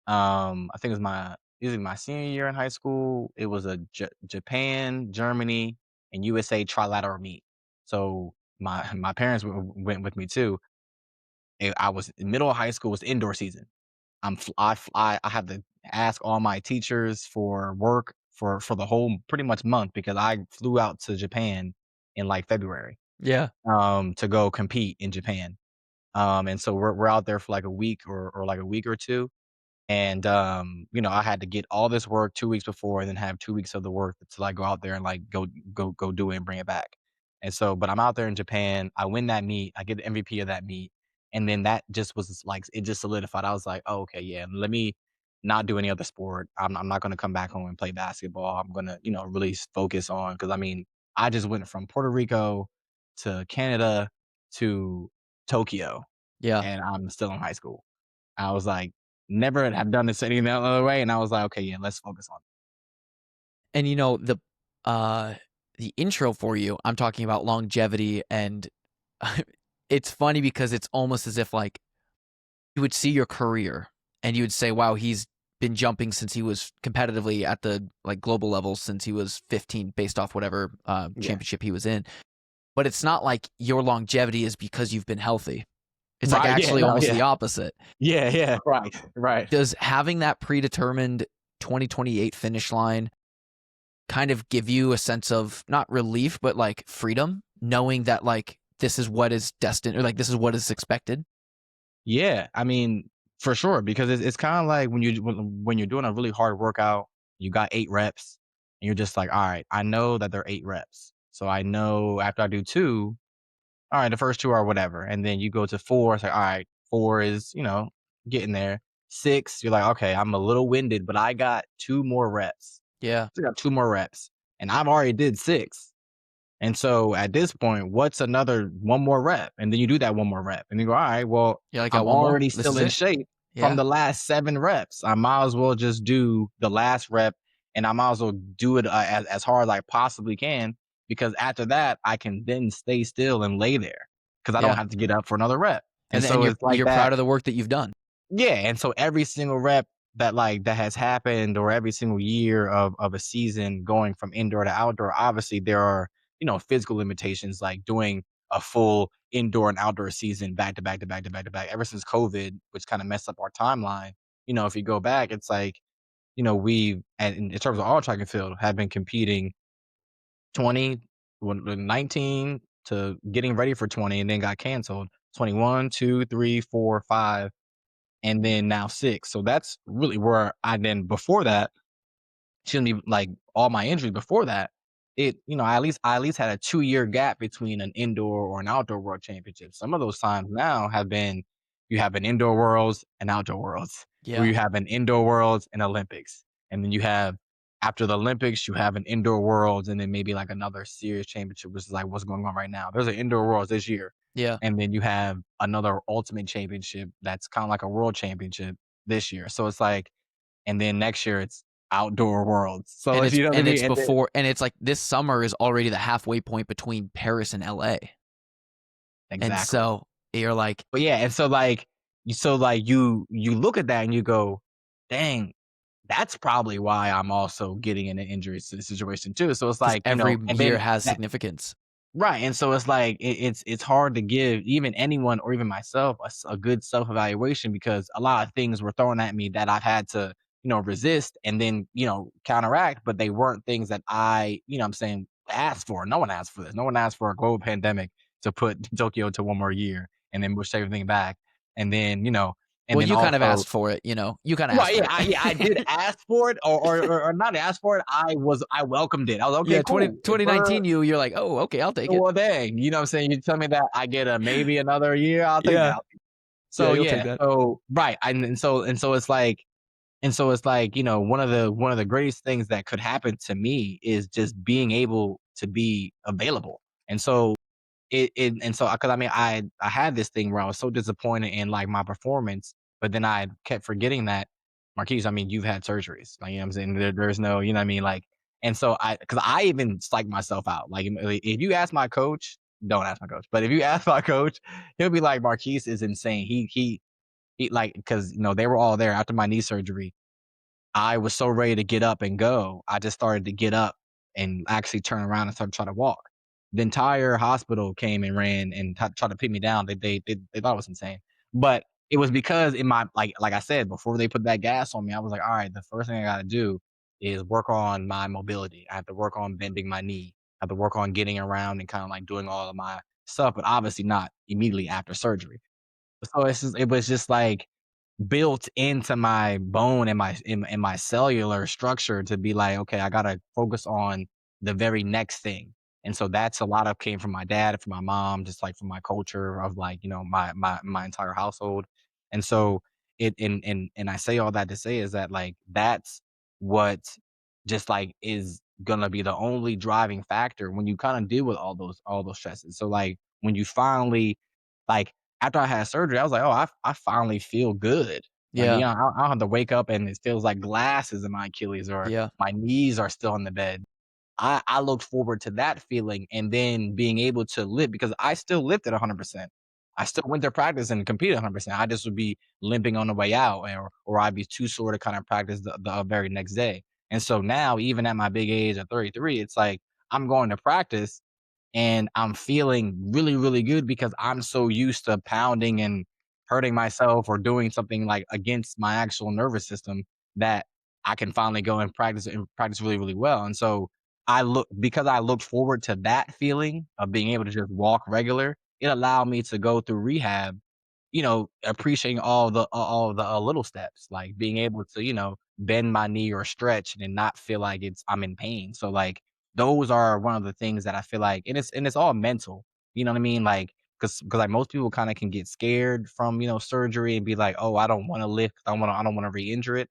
I think it was usually my senior year in high school. It was a Japan, Germany, and USA trilateral meet. So my parents went with me too. I was in middle of high school, was indoor season. I had to ask all my teachers for work for the whole pretty much month, because I flew out to Japan in, like, February, Yeah. to go compete in Japan. And so we're out there for, like, a week, or like a week or 2, and, I had to get all this work 2 weeks before and then have 2 weeks of the work to, like, go out there and, like, go do it and bring it back. And so, but I'm out there in Japan, I win that meet, I get the MVP of that meet, and then that just was, like, it just solidified. I was like, "Oh, okay, yeah, let me not do any other sport. I'm not gonna come back home and play basketball. I'm gonna, really focus on," because, I mean, I just went from Puerto Rico to Canada to Tokyo, Yeah. and I'm still in high school. I was like, never have done this any other way, and I was like, "Okay, yeah, let's focus on." And uh the intro for you, I'm talking about longevity, and it's funny because it's almost as if like you would see your career and you would say, wow, he's been jumping since he was competitively at the like global level since he was 15 based off whatever Yeah. championship he was in. But it's not like your longevity is because you've been healthy. It's like Right, yeah, actually no, almost yeah. the opposite. Yeah, yeah, right, right. Does having that predetermined 2028 finish line kind of give you a sense of not relief, but like freedom, knowing that like this is what is destined or like this is what is expected? Yeah, I mean, for sure, because it's kinda like when you're doing a really hard workout, you got 8 reps, and you're just like, "Alright, I know that they're 8 reps, so I know after I do 2, alright, the first 2 are whatever," and then you go to 4, it's like, "Alright, 4 is, getting there." 6, you're like, "Okay, I'm a little winded, but I got 2 more reps." Yeah. Still got 2 more reps, and I've already did 6. And so at this point, what's another 1 more rep? And then you do that 1 more rep, and you go, "Alright, well, Yeah, like I'm got one more. already This still is in it. shape from Yeah. the last 7 reps. I might as well just do the last rep, and I might as well do it, as hard as I possibly can, because after that, I can then stay still and lay there, because I don't Yeah. have to get up for another rep." And And so you're it's like you're that. proud of the work that you've done. Yeah, and so every single rep that has happened, or every single year of a season going from indoor to outdoor, obviously there are, physical limitations, like doing a full indoor and outdoor season back to back to back to back to back ever since COVID, which kind of messed up our timeline. If you go back, it's like, we, and in terms of all track and field, have been competing 20 when 19 to getting ready for 20 and then got canceled. 21, 2, 3, 4, 5, and then now 6. So that's really where I then before that shouldn't be like all my injuries before that, I at least had a 2-year gap between an indoor or an outdoor world championship. Some of those times now have been you have an indoor worlds and outdoor worlds, where Yeah. you have an indoor worlds and Olympics. And then you have after the Olympics, you have an indoor worlds and then maybe like another serious championship, which is like what's going on right now. There's an indoor worlds this year. Yeah. And then you have another ultimate championship that's kind of like a world championship this year. So it's like and then next year it's outdoor worlds. So And if it's you know what I and mean? it's And then before and it's like this summer is already the halfway point between Paris and LA. And exactly. so you're like, But yeah, and so like you look at that and you go, dang, that's probably why I'm also getting in an injury situation too. So it's because like, every and year then has that significance. right, and so it's like it's hard to give even anyone or even myself a good self-evaluation because a lot of things were thrown at me that I've had to, resist and then, counteract, but they weren't things that I'm saying, asked for. No one asked for this. No one asked for a global pandemic to put Tokyo to one more year and then push everything back. And then, and Well, then you kind of also asked for it, you kinda asked right, for I it. did ask for it or not ask for it. I welcomed it. I was okay, Yeah, 20 cool. If we're 2019, you're like, "Oh, okay, I'll take it." well, dang, you know what I'm saying? You tell me that I get a maybe another year, I'll take Yeah. that. Yeah, So, you'll take yeah, that. so right, and so it's like, one of the greatest things that could happen to me is just being able to be available. And so it and so because I mean, I had this thing where I was so disappointed in, like, my performance, but then I kept forgetting that, Marquise, I mean, you've had surgeries, like, you know what I'm saying? There's no you know what I mean? Like and so because I even psyched myself out, like, if you ask my coach don't ask my coach, but if you ask my coach, he'll be like, "Marquise is insane." He like because they were all there after my knee surgery. I was so ready to get up and go, I just started to get up and actually turn around and start trying to walk. The entire hospital came and ran and tried to pin me down. They thought it was insane, but it was because in my like I said before they put that gas on me, I was like, all right, the first thing I got to do is work on my mobility. I have to work on bending my knee. I have to work on getting around and kind of like doing all of my stuff, but obviously not immediately after surgery. So it was just like built into my bone and my cellular structure to be like, okay, I gotta focus on the very next thing. And so that's a lot of came from my dad, from my mom, just like from my culture of like, my entire household. And so and I say all that to say is that like that's what just like is gonna be the only driving factor when you kind of deal with all those stresses. So like when you finally like after I had surgery, I was like, "Oh, I finally feel good." Like, Yeah. I don't have to wake up and it feels like glasses in my Achilles or Yeah. my knees are still in the bed. I looked forward to that feeling and then being able to lift because I still lifted 100%. I still went to practice and competed 100%. I just would be limping on the way out or I'd be too sore to kind of practice the very next day. And so now, even at my big age of 33, it's like I'm going to practice and I'm feeling really, really good because I'm so used to pounding and hurting myself or doing something like against my actual nervous system that I can finally go and practice really, really well. And so because I looked forward to that feeling of being able to just walk regular, it allowed me to go through rehab, appreciating all the little steps, like being able to, bend my knee or stretch and not feel like I'm in pain. So like those are one of the things that I feel like, and it's all mental. You know what I mean? Like because like most people kind of can get scared from surgery and be like, oh, I don't want to lift, I don't want to re-injure it.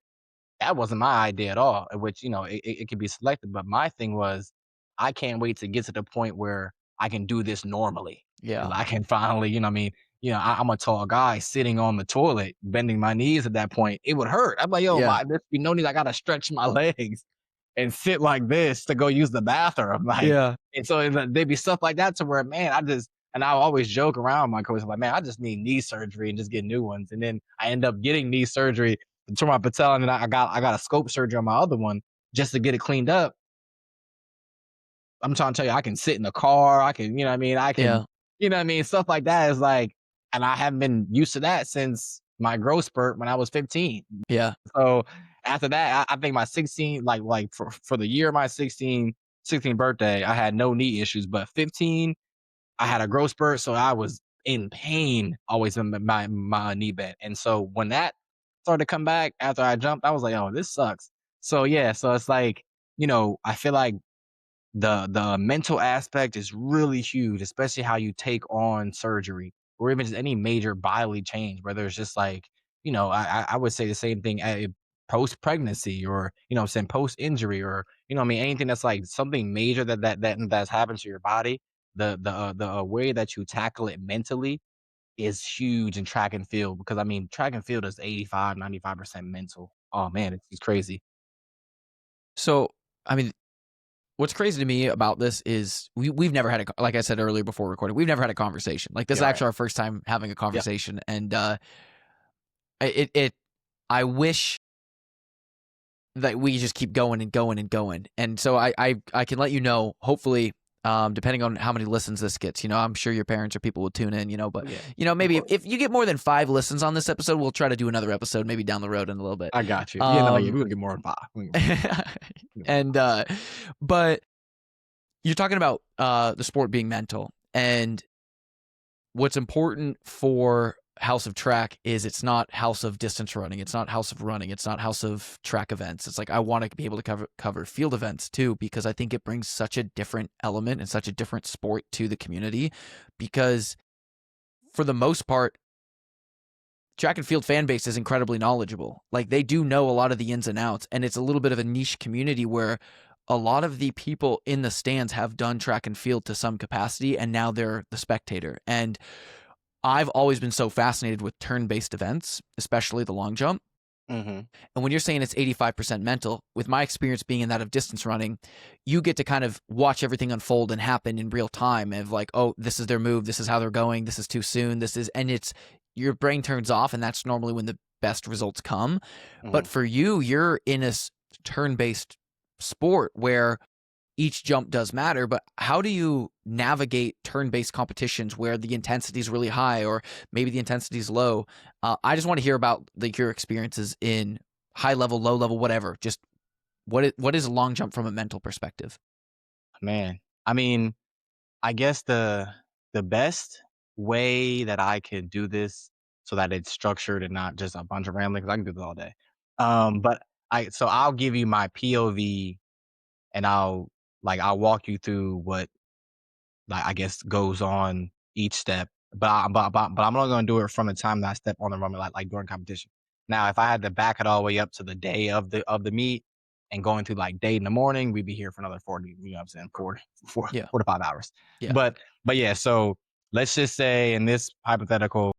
That wasn't my idea at all, which, it could be selective, but my thing was, I can't wait to get to the point where I can do this normally, and Yeah. I can finally, you know what I mean? I'm a tall guy sitting on the toilet, bending my knees at that point, it would hurt. I'm like, "Yo, Yeah. there's be no need, I gotta stretch my legs and sit like this to go use the bathroom," like, Yeah. and so there'd be stuff like that to where, man, I always joke around with my coach, like, "Man, I just need knee surgery and just get new ones," and then I end up getting knee surgery tore my patella, and then I got a scope surgery on my other one just to get it cleaned up. I'm trying to tell you, I can sit in the car. I can, you know what I mean? I can, Yeah. you know what I mean? Stuff like that is like, and I haven't been used to that since my growth spurt when I was 15. Yeah. So after that, I think my 16, like for the year of my 16 16th birthday, I had no knee issues, but 15, I had a growth spurt, so I was in pain always in my knee bed. And so when that started to come back after I jumped, I was like, "Oh, this sucks." So yeah, so it's like, I feel like the mental aspect is really huge, especially how you take on surgery or even just any major bodily change, whether it's just like, I would say the same thing post pregnancy or, I'm saying post injury or, I mean, anything that's like something major that's happened to your body, the way that you tackle it mentally is huge in track and field because I mean, track and field is 85, 95% mental. Oh man, it's crazy. So, I mean, what's crazy to me about this is we've never had like I said earlier before recording, we've never had a conversation. Like this Yeah, is right. actually our first time having a Yeah, conversation, and it I wish that we just keep going and going and going. And so I can let you know, hopefully, depending on how many listens this gets, I'm sure your parents or people will tune in, oh, but yeah, of maybe course. if you get more than 5 listens on this episode, we'll try to do another episode maybe down the road in a little bit. I got you. Yeah, no, yeah, Um, we're gonna get more than 5. We gonna get more and but you're talking about the sport being mental, and what's important for House of Track is it's not House of Distance Running, it's not House of Running, it's not House of Track events. It's like I want to be able to cover field events too, because I think it brings such a different element and such a different sport to the community. Because for the most part, track and field fan base is incredibly knowledgeable. Like they do know a lot of the ins and outs, and it's a little bit of a niche community where a lot of the people in the stands have done track and field to some capacity, and now they're the spectator. And I've always been so fascinated with turn-based events, especially the long jump. Mhm. And when you're saying it's 85% mental, with my experience being in that of distance running, you get to kind of watch everything unfold and happen in real time of like, oh, this is their move, this is how they're going, this is too soon, and it's your brain turns off, and that's normally when the best results come. But Mhm. for you, you're in a turn-based sport where each jump does matter, but how do you navigate turn-based competitions where the intensity is really high or maybe the intensity is low? I just want to hear about your experiences in high level, low level, whatever. Just what is a long jump from a mental perspective? Man, I mean, I guess the best way that I can do this so that it's structured and not just a bunch of rambling, 'cause I can do this all day. But I'll give you my POV and I'll walk you through what like I guess goes on each step. But I'm only gonna do it from the time that I step on the runway, like during competition. Now, if I had to back it all the way up to the day of the meet and going through like day in the morning, we'd be here for another 40, you know what I'm saying, Yeah, 4 to 5 hours. yeah. But yeah, so let's just say in this hypothetical,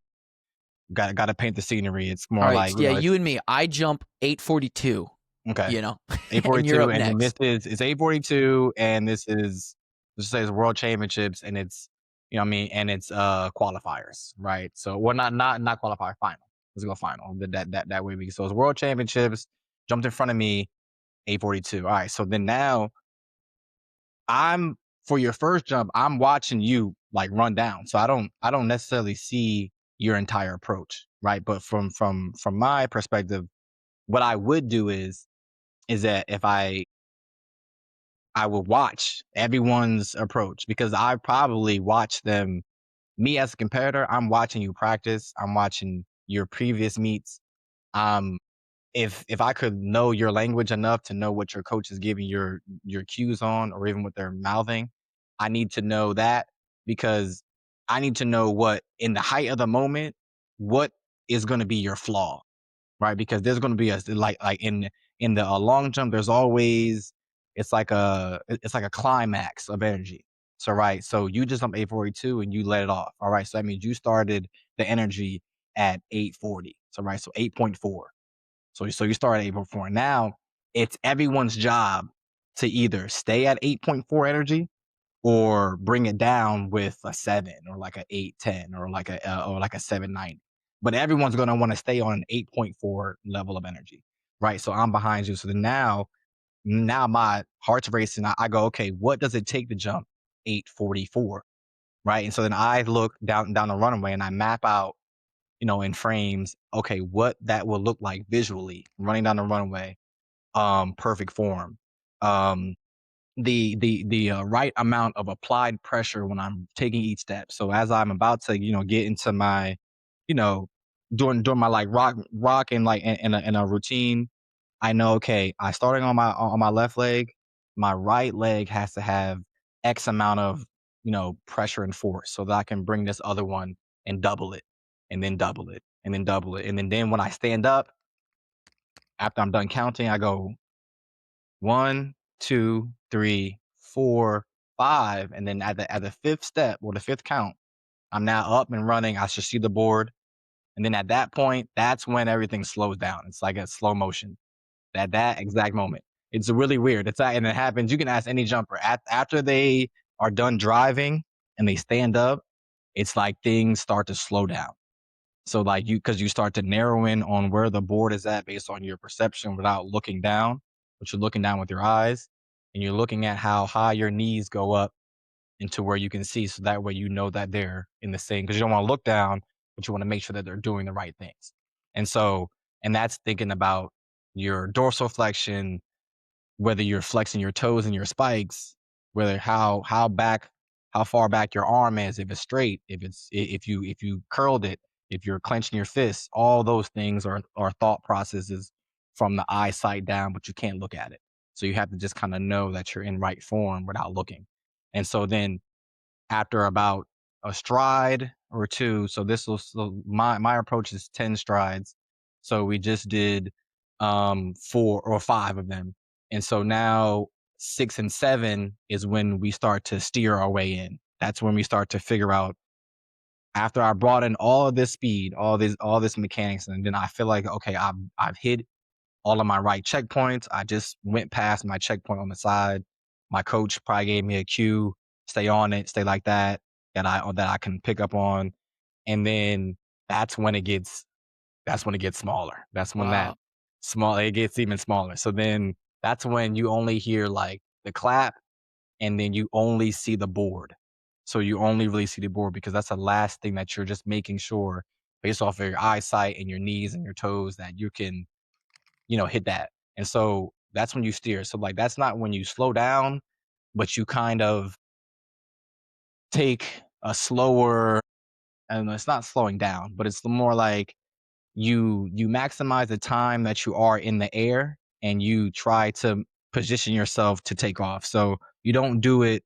gotta paint the scenery. It's All more right. like, Yeah, it's you and me. I jump 8:42. okay. You know, and you're 8:42, up and then this next. is it's 8:42, and this is let's say it's World Championships, and it's what I mean, and it's qualifiers, right? So well, not qualifier, final. Let's go final. That way so it's World Championships. Jumped in front of me, 8:42. All right, so then now I'm for your first jump, I'm watching you like run down, so I don't necessarily see your entire approach, right? But from my perspective, what I would do is that if I will watch everyone's approach because I probably watch them. Me as a competitor, I'm watching you practice. I'm watching your previous meets. Um, if I could know your language enough to know what your coach is giving your cues on, or even what they're mouthing, I need to know that because I need to know what in the height of the moment, what is going to be your flaw, right? Because there's going to be a like in the long jump, there's always it's like a climax of energy. So right, so you just jump 8:42 and you let it off. All right, so that means you started the energy at 8:40. So right, so 8.4. So you start at 8.4. Now it's everyone's job to either stay at 8.4 energy or bring it down with a 7 or like a 810 or like a 790. But everyone's going to want to stay on an 8.4 level of energy, right? So I'm behind you. So then now my heart's racing. I go, okay, what does it take to jump 844, right? And so then I look down the runway and I map out, in frames, okay, what that will look like visually running down the runway, perfect form. Um, the right amount of applied pressure when I'm taking each step. So as I'm about to, get into my, you know, doing my like rock and like in a routine, I know, okay, I starting on my left leg, my right leg has to have X amount of, pressure and force so that I can bring this other one and double it and then double it and then double it. And then when I stand up, after I'm done counting, I go 1, 2, 3, 4, 5, and then at the fifth step or the fifth count, I'm now up and running. I should see the board, and then at that point, that's when everything slows down. It's like a slow motion. At that exact moment, it's really weird. And it happens. You can ask any jumper after they are done driving and they stand up. It's like things start to slow down. So like because you start to narrow in on where the board is at based on your perception without looking down, but you're looking down with your eyes and you're looking at how high your knees go up into where you can see. So that way you know that they're in the same, because you don't want to look down, but you want to make sure that they're doing the right things. And that's thinking about your dorsal flexion, whether you're flexing your toes and your spikes, whether how far back your arm is, if it's straight, if you curled it, if you're clenching your fists, all those things are thought processes from the eyesight down, but you can't look at it. So you have to just kind of know that you're in right form without looking. And so then after about a stride or two. So my approach is 10 strides. So we just did 4 or 5 of them. And so now 6 and 7 is when we start to steer our way in. That's when we start to figure out, after I brought in all of this speed, all this mechanics, and then I feel like, okay, I've hit all of my right checkpoints. I just went past my checkpoint on the side. My coach probably gave me a cue, stay on it, stay like that, that I can pick up on. And then that's when it gets smaller. That's when that Wow. it gets even smaller. So then that's when you only hear like the clap and then you only see the board. So you only really see the board because that's the last thing that you're just making sure, based off of your eyesight and your knees and your toes, that you can, hit that. And so that's when you steer. So like that's not when you slow down, but you kind of take a slower, and it's not slowing down, but it's more like you maximize the time that you are in the air and you try to position yourself to take off. So you don't do it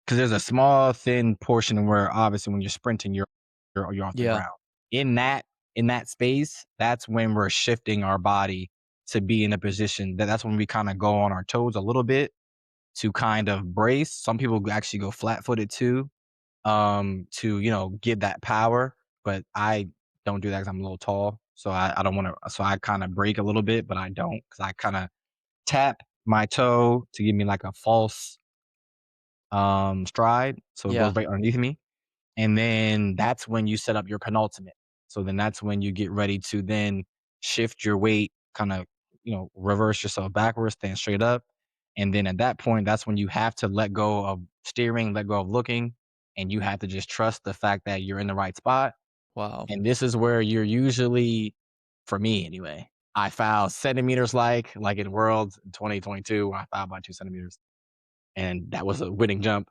because there's a small thin portion where obviously when you're sprinting you're off the Yeah. ground. In that space, that's when we're shifting our body to be in a position that's when we kind of go on our toes a little bit to kind of brace. Some people actually go flat-footed too, to give that power, but I don't do that because I'm a little tall, so I don't want to. So I kind of break a little bit, but I don't, because I kind of tap my toe to give me like a false stride, so it Yeah. goes right underneath me. And then that's when you set up your penultimate. So then that's when you get ready to then shift your weight, kind of, reverse yourself backwards, stand straight up. And then at that point, that's when you have to let go of steering, let go of looking, and you have to just trust the fact that you're in the right spot. Wow. And this is where you're usually, for me anyway, I foul centimeters, like in Worlds in 2022, when I fouled by 2 centimeters. And that was a winning jump.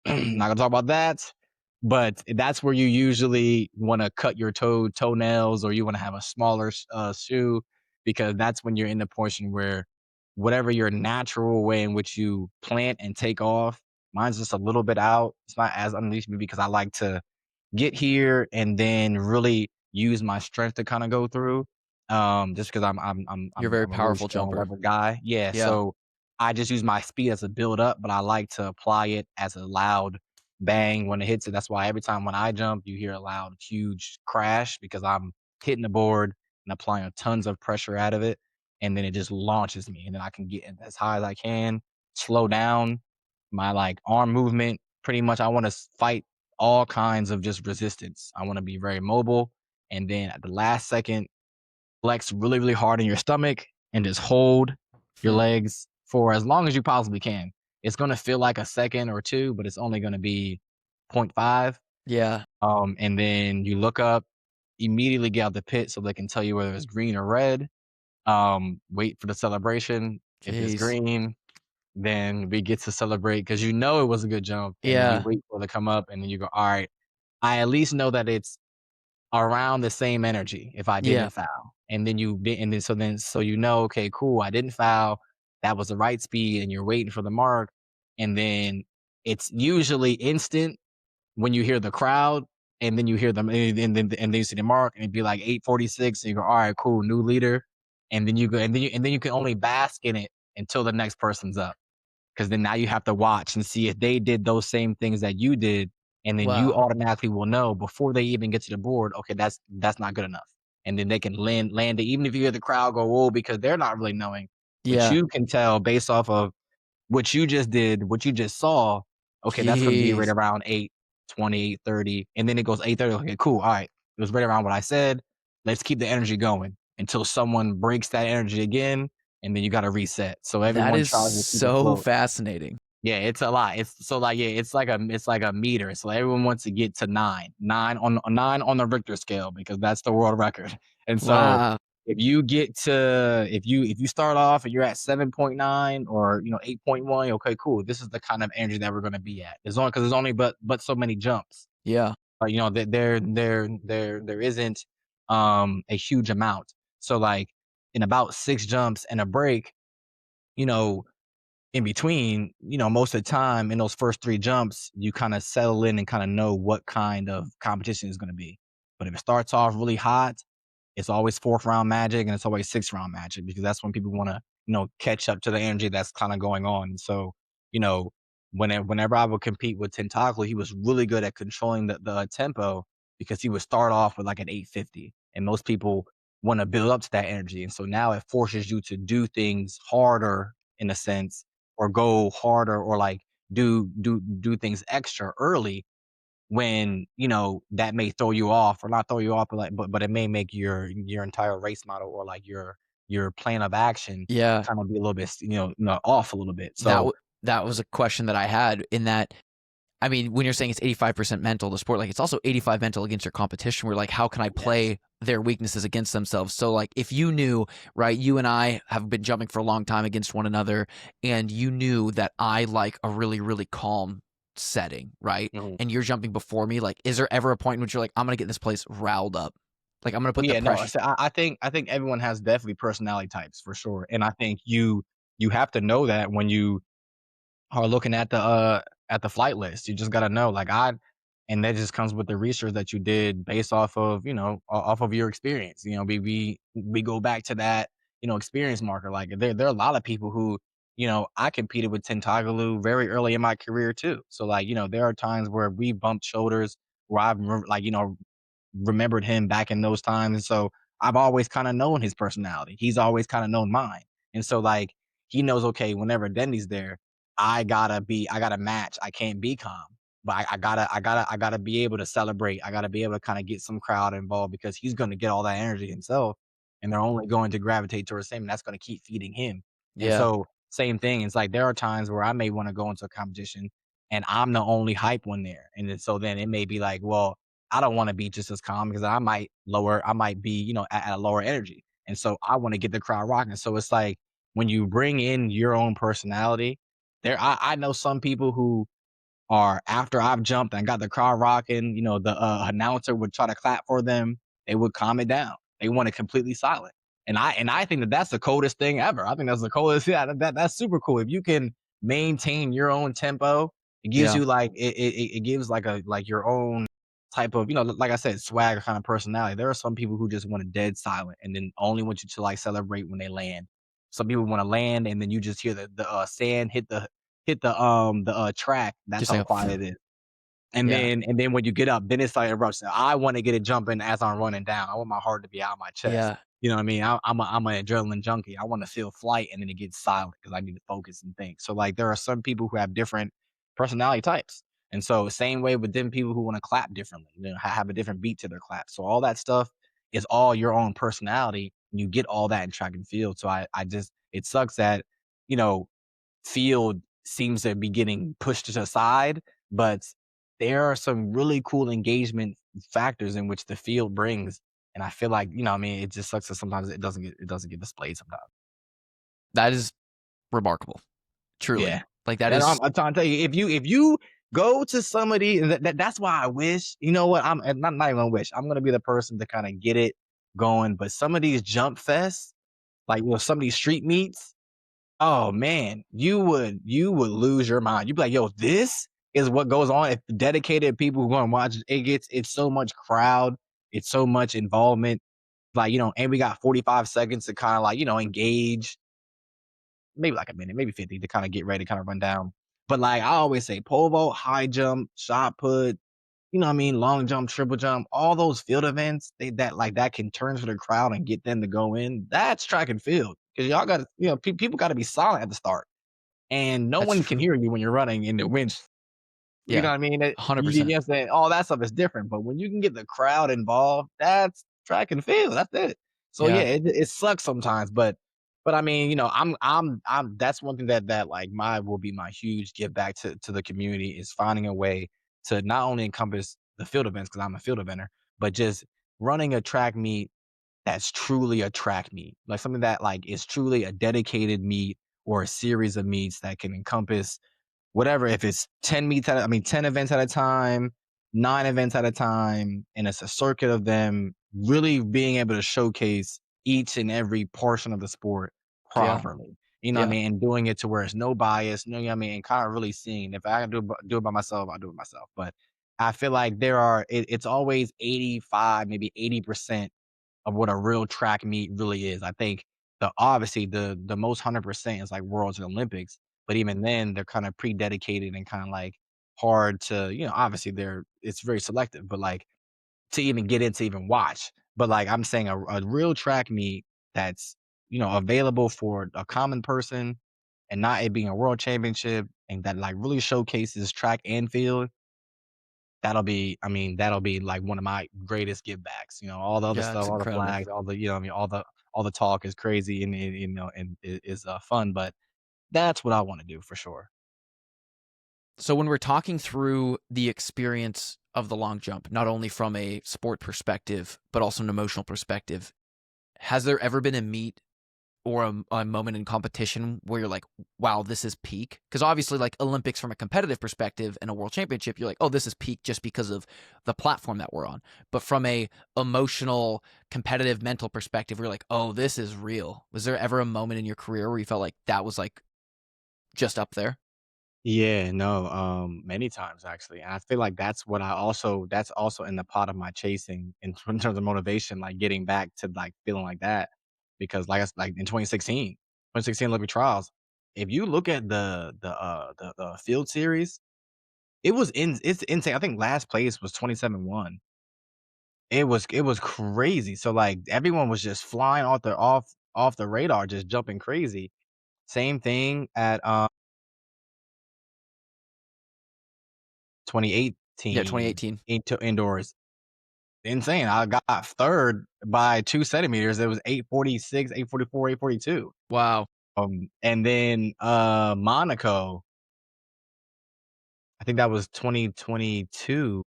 Not gonna talk about that, but that's where you usually want to cut your toenails, or you want to have a smaller shoe, because that's when you're in the portion where whatever your natural way in which you plant and take off, mine's just a little bit out. It's not as unleashed me because I like to get here and then really use my strength to kind of go through. Just because You're a very I'm a really powerful strong jumper. lever guy. Yeah, Yeah. so I just use my speed as a build up, but I like to apply it as a loud bang when it hits it. That's why every time when I jump, you hear a loud, huge crash, because I'm hitting the board and applying tons of pressure out of it. And then it just launches me. And then I can get as high as I can, slow down my like arm movement. Pretty much, I want to fight all kinds of just resistance. I want to be very mobile. And then at the last second, flex really, really hard in your stomach and just hold your Hmm. legs for as long as you possibly can. It's going to feel like a second or two, but it's only going to be point 0.5. Yeah. And then you look up, immediately get out the pit so they can tell you whether it's green or red. Wait for the celebration. If it's Jeez. green, then we get to celebrate because you know it was a good jump, and then you Yeah. wait for it to come up, and then you go, all right, I at least know that it's around the same energy if I Yeah. didn't foul. And then so you know, okay, cool, I didn't foul. That was the right speed, and you're waiting for the mark. And then it's usually instant when you hear the crowd, and then you hear them, and then you see the mark, and it'd be like 8:46, and you go, all right, cool, new leader. And then you go, and then you can only bask in it until the next person's up. 'Cause then now you have to watch and see if they did those same things that you did, and then you Wow. automatically will know before they even get to the board, okay, that's not good enough. And then they can land it, even if you hear the crowd go, "Whoa," because they're not really knowing. But Yeah. you can tell based off of what you just did, what you just saw, okay, that's gonna be right Jeez. around 8:20, 8:30, and then it goes 8:30, okay, cool, alright. It was right around what I said. Let's keep the energy going until someone breaks that energy again, and then you gotta reset. So That everyone is tries to keep so afloat. fascinating. Yeah, it's a lot. It's so like, yeah, it's like a meter. So everyone wants to get to 9. 9 on the Richter scale because that's the world record. And so Wow. if you start off and you're at 7.9 or 8.1, okay, cool. This is the kind of energy that we're gonna be at. There's only because there's only but so many jumps. Yeah. There isn't a huge amount. So like in about 6 jumps and a break, you know, in between, most of the time in those first 3 jumps, you kinda settle in and kinda know what kind of competition is gonna be. But if it starts off really hot, it's always 4th round magic and it's always 6th round magic because that's when people wanna, catch up to the energy that's kinda going on. So, you know, whenever I would compete with Tentacle, he was really good at controlling the tempo because he would start off with like an 850, and most people wanna build up to that energy. And so now it forces you to do things harder in a sense, or go harder, or like do things extra early when that may throw you off, or not throw you off, but but it may make your entire race model, or like your plan of action Yeah. kind of be a little bit off a little bit. That So w that was a question that I had in that I mean, when you're saying it's 85% mental, the sport, like it's also 85 mental against your competition. Where like, how can I yes. play their weaknesses against themselves? So like, if you knew, right, you and I have been jumping for a long time against one another, and you knew that I like a really, really calm setting, right? Mhm. And you're jumping before me, like, is there ever a point in which you're like, I'm gonna get this place riled up, like I'm gonna put the Yeah, no, pressure? so I think everyone has definitely personality types for sure, and I think you have to know that when you are looking at the flight list. You just gotta know, like, and that just comes with the research that you did based off of, off of your experience. We go back to that, experience marker. Like there are a lot of people who, I competed with Tentagalu very early in my career too. So like, there are times where we bumped shoulders where I've like, remembered him back in those times. And so I've always kind of known his personality. He's always kind of known mine. And so like he knows, okay, whenever Dendy's there, I gotta match. I can't be calm. But I gotta be able to celebrate. I gotta be able to kind of get some crowd involved because he's gonna get all that energy himself. And they're only going to gravitate towards him. And that's gonna keep feeding him. And Yeah, so same thing. It's like there are times where I may want to go into a competition and I'm the only hype one there. And then so then it may be like, well, I don't want to be just as calm because I might be, at a lower energy. And so I want to get the crowd rocking. So it's like when you bring in your own personality, I know some people who are, after I've jumped and got the crowd rocking, the announcer would try to clap for them. They would calm it down. They want it completely silent. And I think that that's the coldest thing ever. I think that's the coldest. Yeah, that's super cool. If you can maintain your own tempo, it gives yeah, you like it gives like your own type of, like I said, swagger kind of personality. There are some people who just want it dead silent and then only want you to like celebrate when they land. Some people want to land and then you just hear the sand hit the track. That's just how like quiet it is. And yeah, then when you get up, then it's like a rush. I want to get it jumping as I'm running down. I want my heart to be out of my chest. yeah, You know what I mean? I'm an adrenaline junkie. I want to feel flight, and then it gets silent because I need to focus and think. So like there are some people who have different personality types. And so same way with them people who want to clap differently, have a different beat to their clap. So all that stuff is all your own personality. And you get all that in track and field. So I just, it sucks that, you know, field seems to be getting pushed to the side, but there are some really cool engagement factors in which the field brings. And I feel like, I mean, it just sucks that sometimes it doesn't get displayed sometimes. that is remarkable. Truly. Yeah. Like that And is I'm trying to tell you, if you go to somebody, and that's why I wish, you know what, I'm and not even wish, I'm gonna be the person to kinda get it going, but some of these jump fests, like, some of these street meets, oh, man, you would lose your mind. You'd be like, "Yo, this is what goes on." If dedicated people who go and watch, it's so much crowd, it's so much involvement, like, and we got 45 seconds to kinda, like, engage, maybe like a minute, maybe 50 to kinda get ready, kinda run down. But, like, I always say pole vault, high jump, shot put, you know what I mean, long jump, triple jump, all those field events, that can turn to the crowd and get them to go in, that's track and field. Because y'all gotta, people gotta be silent at the start, and no that's one can true. hear you when you're running in the wind. You know Yeah. what I mean? You 100%. know what I'm saying? All that stuff is different, but when you can get the crowd involved, that's track and field, that's it. So, yeah, Yeah. it sucks sometimes, but I mean, I'm that's one thing that, like, my will be my huge give back to the community, is finding a way to not only encompass the field events, because 'cause I'm a field eventer, but just running a track meet that's truly a track meet, like, something that, like, is truly a dedicated meet or a series of meets that can encompass whatever, if it's 10 meets at a I mean, 10 events at a time, 9 events at a time, and it's a circuit of them, really being able to showcase each and every portion of the sport Yeah. properly. You know what I Yeah. mean? And doing it to where it's no bias, you know what I mean? And kinda really seeing, if I can do it by myself, I'll do it myself. But I feel like it's always 85, maybe 80% of what a real track meet really is. I think obviously the most 100% is like Worlds and Olympics, but even then they're kind of pre-dedicated and kind of like hard to, obviously it's very selective, but like to even get in to even watch. But like I'm saying, a real track meet that's, available for a common person, and not it being a world championship, and that like really showcases track and field, that'll be like one of my greatest give backs. All the other Yeah, stuff, it's all the incredible. flags, all the, what I mean, all the talk is crazy, and is fun, but that's what I want to do for sure. So when we're talking through the experience of the long jump, not only from a sport perspective, but also an emotional perspective, has there ever been a meet or a moment in competition where you're like, wow, this is peak? Because obviously, like Olympics from a competitive perspective and a world championship, you're like, oh, this is peak just because of the platform that we're on. But from a emotional, competitive, mental perspective, we're like, oh, this is real. Was there ever a moment in your career where you felt like that was like just up there? Yeah, no, many times actually. And I feel like that's also in the pot of my chasing in terms of motivation, like getting back to like feeling like that. Because like in 2016 Olympic trials, if you look at the field series, it's insane. I think last place was 27-1. It was crazy. So like everyone was just flying off the radar, just jumping crazy. Same thing at Yeah, 2018 2018. indoors. Insane. I got third by 2 centimeters. It was 846, 844, 842. Wow. And then Monaco, I think that was 2022.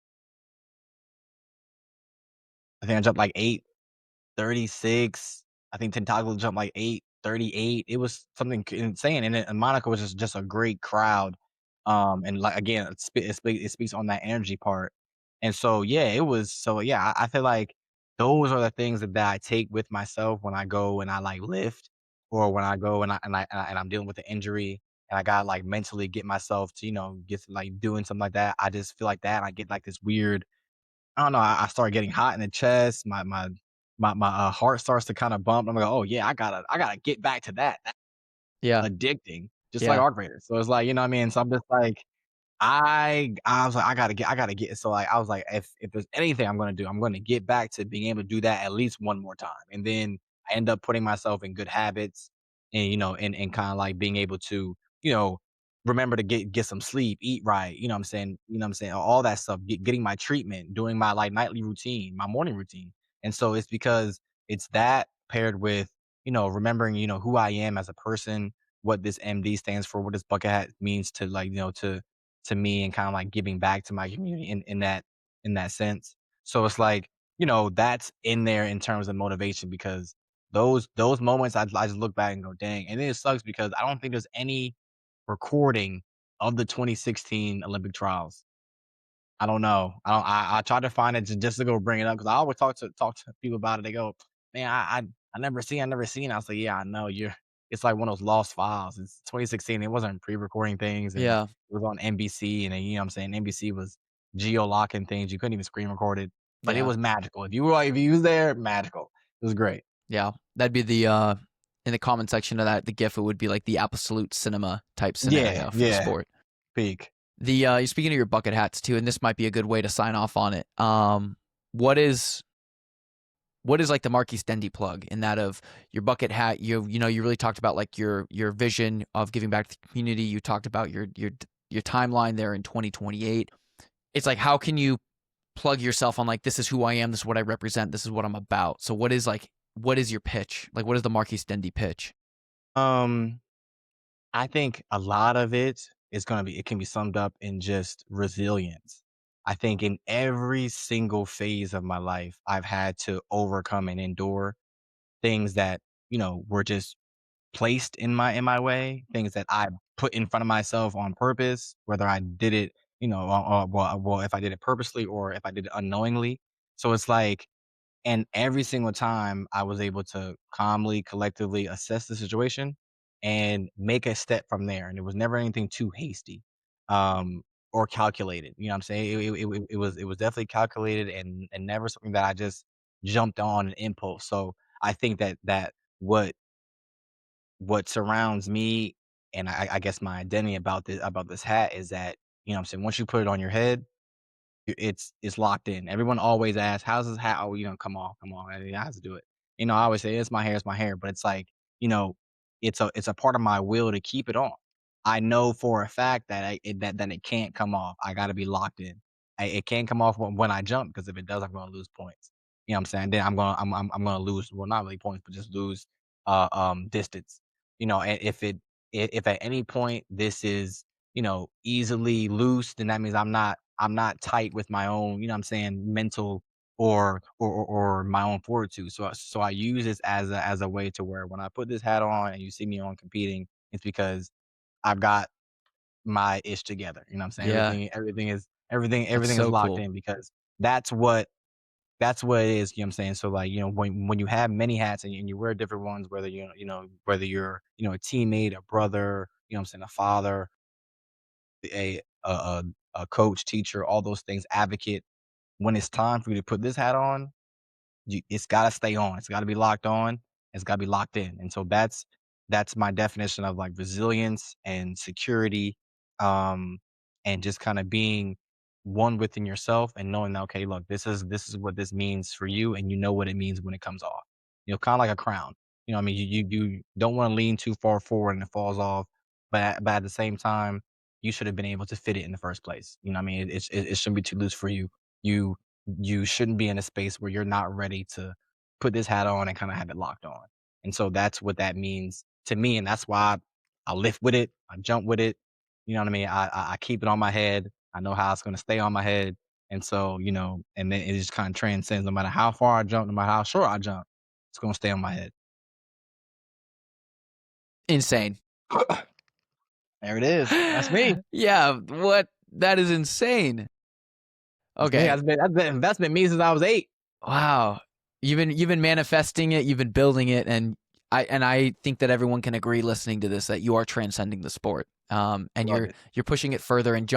I think I jumped like 836. I think Tentacle jumped like 838. It was something insane. And Monaco was just a great crowd. And like again, it speaks on that energy part. And so yeah, I feel like those are the things that I take with myself when I go and I like lift, or when I go and I'm dealing with an injury, and I gotta like mentally get myself to, get to, like doing something like that. I just feel like that, and I get like this weird, I don't know, I start getting hot in the chest. My heart starts to kinda bump. I'm like, "Oh, yeah, I gotta get back to that. That's Yeah. addicting," just like Yeah. arc raiders. So it's like, you know what I mean? So I'm just like, I was like, I gotta get, so, like, I was like, if there's anything I'm gonna do, I'm gonna get back to being able to do that at least one more time, and then I end up putting myself in good habits, and, and kinda, like, being able to, you know, remember to get some sleep, eat right, all that stuff, getting my treatment, doing my, like, nightly routine, my morning routine, and so it's because it's that paired with, remembering, who I am as a person, what this MD stands for, what this bucket hat means to, like, to me, and kind of like giving back to my community in that sense. So it's like, that's in there in terms of motivation, because those moments I just look back and go, dang. And then it sucks because I don't think there's any recording of the 2016 Olympic trials. I don't know. I tried to find it just to go bring it up because I always talk to people about it. They go, "Man, I never seen." I was like, "Yeah, I know. You're." It's like one of those lost files. It's 2016. It wasn't pre-recording things, and Yeah. it was on NBC, and then, you know what I'm saying, NBC was geo-locking things. You couldn't even screen record it, but it Yeah. was magical. If you was there, magical. It was great. Yeah. That'd be the in the comment section of that, the GIF, it would be like the absolute cinema type Yeah, scenario for the yeah. sport. Peak. The you're speaking of your bucket hats too, and this might be a good way to sign off on it. What is like the Marquis Dendy plug in that of your bucket hat? You know you really talked about like your vision of giving back to the community. You talked about your timeline there in 2028. It's like, how can you plug yourself on like, this is who I am, this is what I represent, this is what I'm about. So what is your pitch? Like, what is the Marquis Dendy pitch? Um, I think a lot of it can be summed up in just resilience. I think in every single phase of my life, I've had to overcome and endure things that, were just placed in my way, things that I put in front of myself on purpose, whether I did it, if I did it purposely or if I did it unknowingly. So it's like, and every single time I was able to calmly, collectively assess the situation and make a step from there. And it was never anything too hasty, or calculated. You know what I'm saying? It was definitely calculated and never something that I just jumped on an impulse. So I think that what surrounds me and I guess my identity about this hat is that, you know what I'm saying, once you put it on your head, it's locked in. Everyone always asks, "How's this hat?" "Oh, come on, I have to do it." I always say, it's my hair," but it's like, you know, it's a part of my will to keep it on. I know for a fact that that it can't come off. I gotta be locked in. It can't come off when I jump because if it does, I'm gonna lose points. You know what I'm saying? Then I'm gonna lose, well, not really points, but just lose distance. And if at any point this is, easily loose, then that means I'm not tight with my own, you know what I'm saying, mental or my own fortitude. So I use this as a way to where when I put this hat on and you see me on competing, it's because I've got my ish together. You know what I'm saying? Yeah, that's Everything is so locked cool. in because that's what that's what it is. You know what I'm saying? So like, when you have many hats and you wear different ones, whether you're, a teammate, a brother, you know what I'm saying, a father, a coach, teacher, all those things, advocate. When it's time for you to put this hat on, it's gotta stay on. It's gotta be locked on. It's gotta be locked in. And so that's my definition of like resilience and security, um, and just kind of being one within yourself and knowing that, okay, look, this is what this means for you, and you know what it means when it comes off. Kind of like a crown. I mean, you don't want to lean too far forward and it falls off, but at the same time, you should have been able to fit it in the first place. You know what I mean? It shouldn't be too loose for you. You you shouldn't be in a space where you're not ready to put this hat on and kind of have it locked on. And so that's what that means to me. And that's why I lift with it. I jump with it. You know what I mean? I keep it on my head. I know how it's going to stay on my head. And so, and then it just kind of transcends no matter how far I jump, no matter how short I jump, it's going to stay on my head. Insane. There it is. That's me. Yeah, what? That is insane. That's me. Okay. That's been me since I was 8. Wow. You've been manifesting it, you've been building it, and I think that everyone can agree listening to this that you are transcending the sport. And Love you're it. you're pushing it further and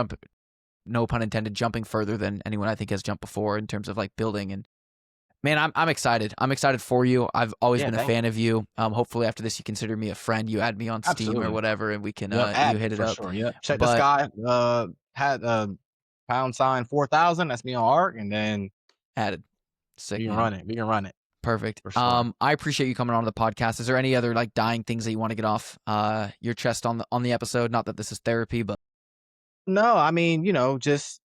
no pun intended, jumping further than anyone I think has jumped before in terms of like building. And man, I'm excited. I'm excited for you. I've always Yeah, been a thank fan you. of you. Hopefully after this you consider me a friend. You add me on Steam or Absolutely. whatever, and we can Yep. you Add me hit it for up. sure. Yep. Check the But sky. Had pound sign 4,000. That's me on art, and then added. Sick, we can man. run it. We can run it Perfect. for sure. I appreciate you coming on the podcast. Is there any other like dying things that you want to get off your chest on the episode? Not that this is therapy, but No, I mean, just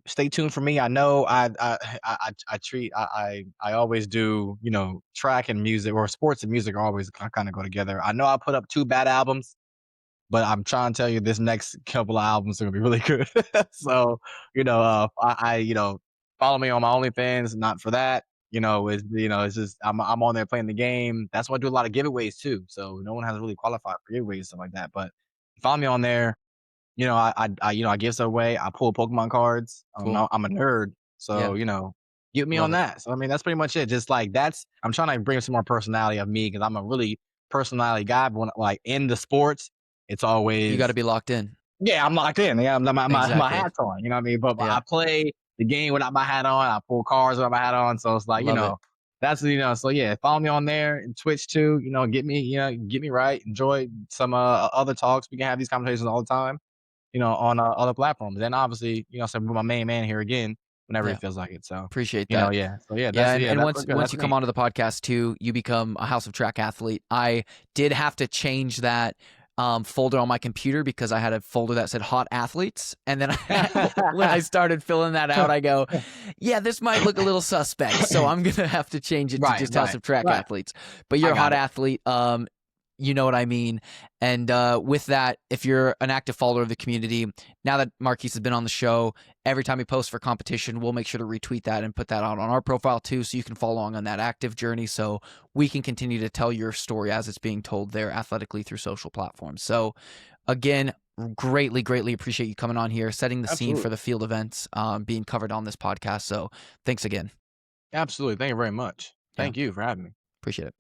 stay tuned for me. I know I treat I always do, track and music or sports and music always kind of go together. I know I put up 2 bad albums, but I'm trying to tell you this next couple of albums are gonna be really good. So, follow me on my OnlyFans, not for that. It's just I'm on there playing the game. That's why I do a lot of giveaways too. So no one has really qualified for giveaways and stuff like that. But follow me on there. I give stuff away. I pull Pokemon cards. Cool. I'm a nerd, Yeah. so get me Love on it. that. So I mean, that's pretty much it. Just like I'm trying to bring some more personality of me because I'm a really personality guy. But when like in the sports, it's You got to always be locked in. yeah, I'm locked in. Yeah, my Exactly. hat's on. You know what I mean? But Yeah. I play the game without my hat on. I pull cards without my hat on. So it's like Love it. that's So yeah, follow me on there and Twitch too. Get me right. Enjoy some other talks. We can have these conversations all the time. On other platforms. And obviously, so with my main man here again whenever he Yeah. feels like it. So, Appreciate that. yeah. So yeah, Yeah, and that's once good. once That's you come me. onto the podcast too, you become a House of Track athlete. I did have to change that folder on my computer because I had a folder that said hot athletes, and then when I started filling that out, I go, yeah, this might look a little suspect, so I'm gonna have to change it to just House of Track right. athletes. But you're I a got hot it. athlete. You know what I mean. And with that, if you're an active follower of the community, now that Marquis has been on the show, every time he posts for competition, we'll make sure to retweet that and put that out on our profile too, so you can follow along on that active journey, so we can continue to tell your story as it's being told there athletically through social platforms. So again, greatly appreciate you coming on here, setting the scene for the field events being covered on this podcast. So thanks again. Absolutely. Thank you very much. Thank you for having me. Appreciate it.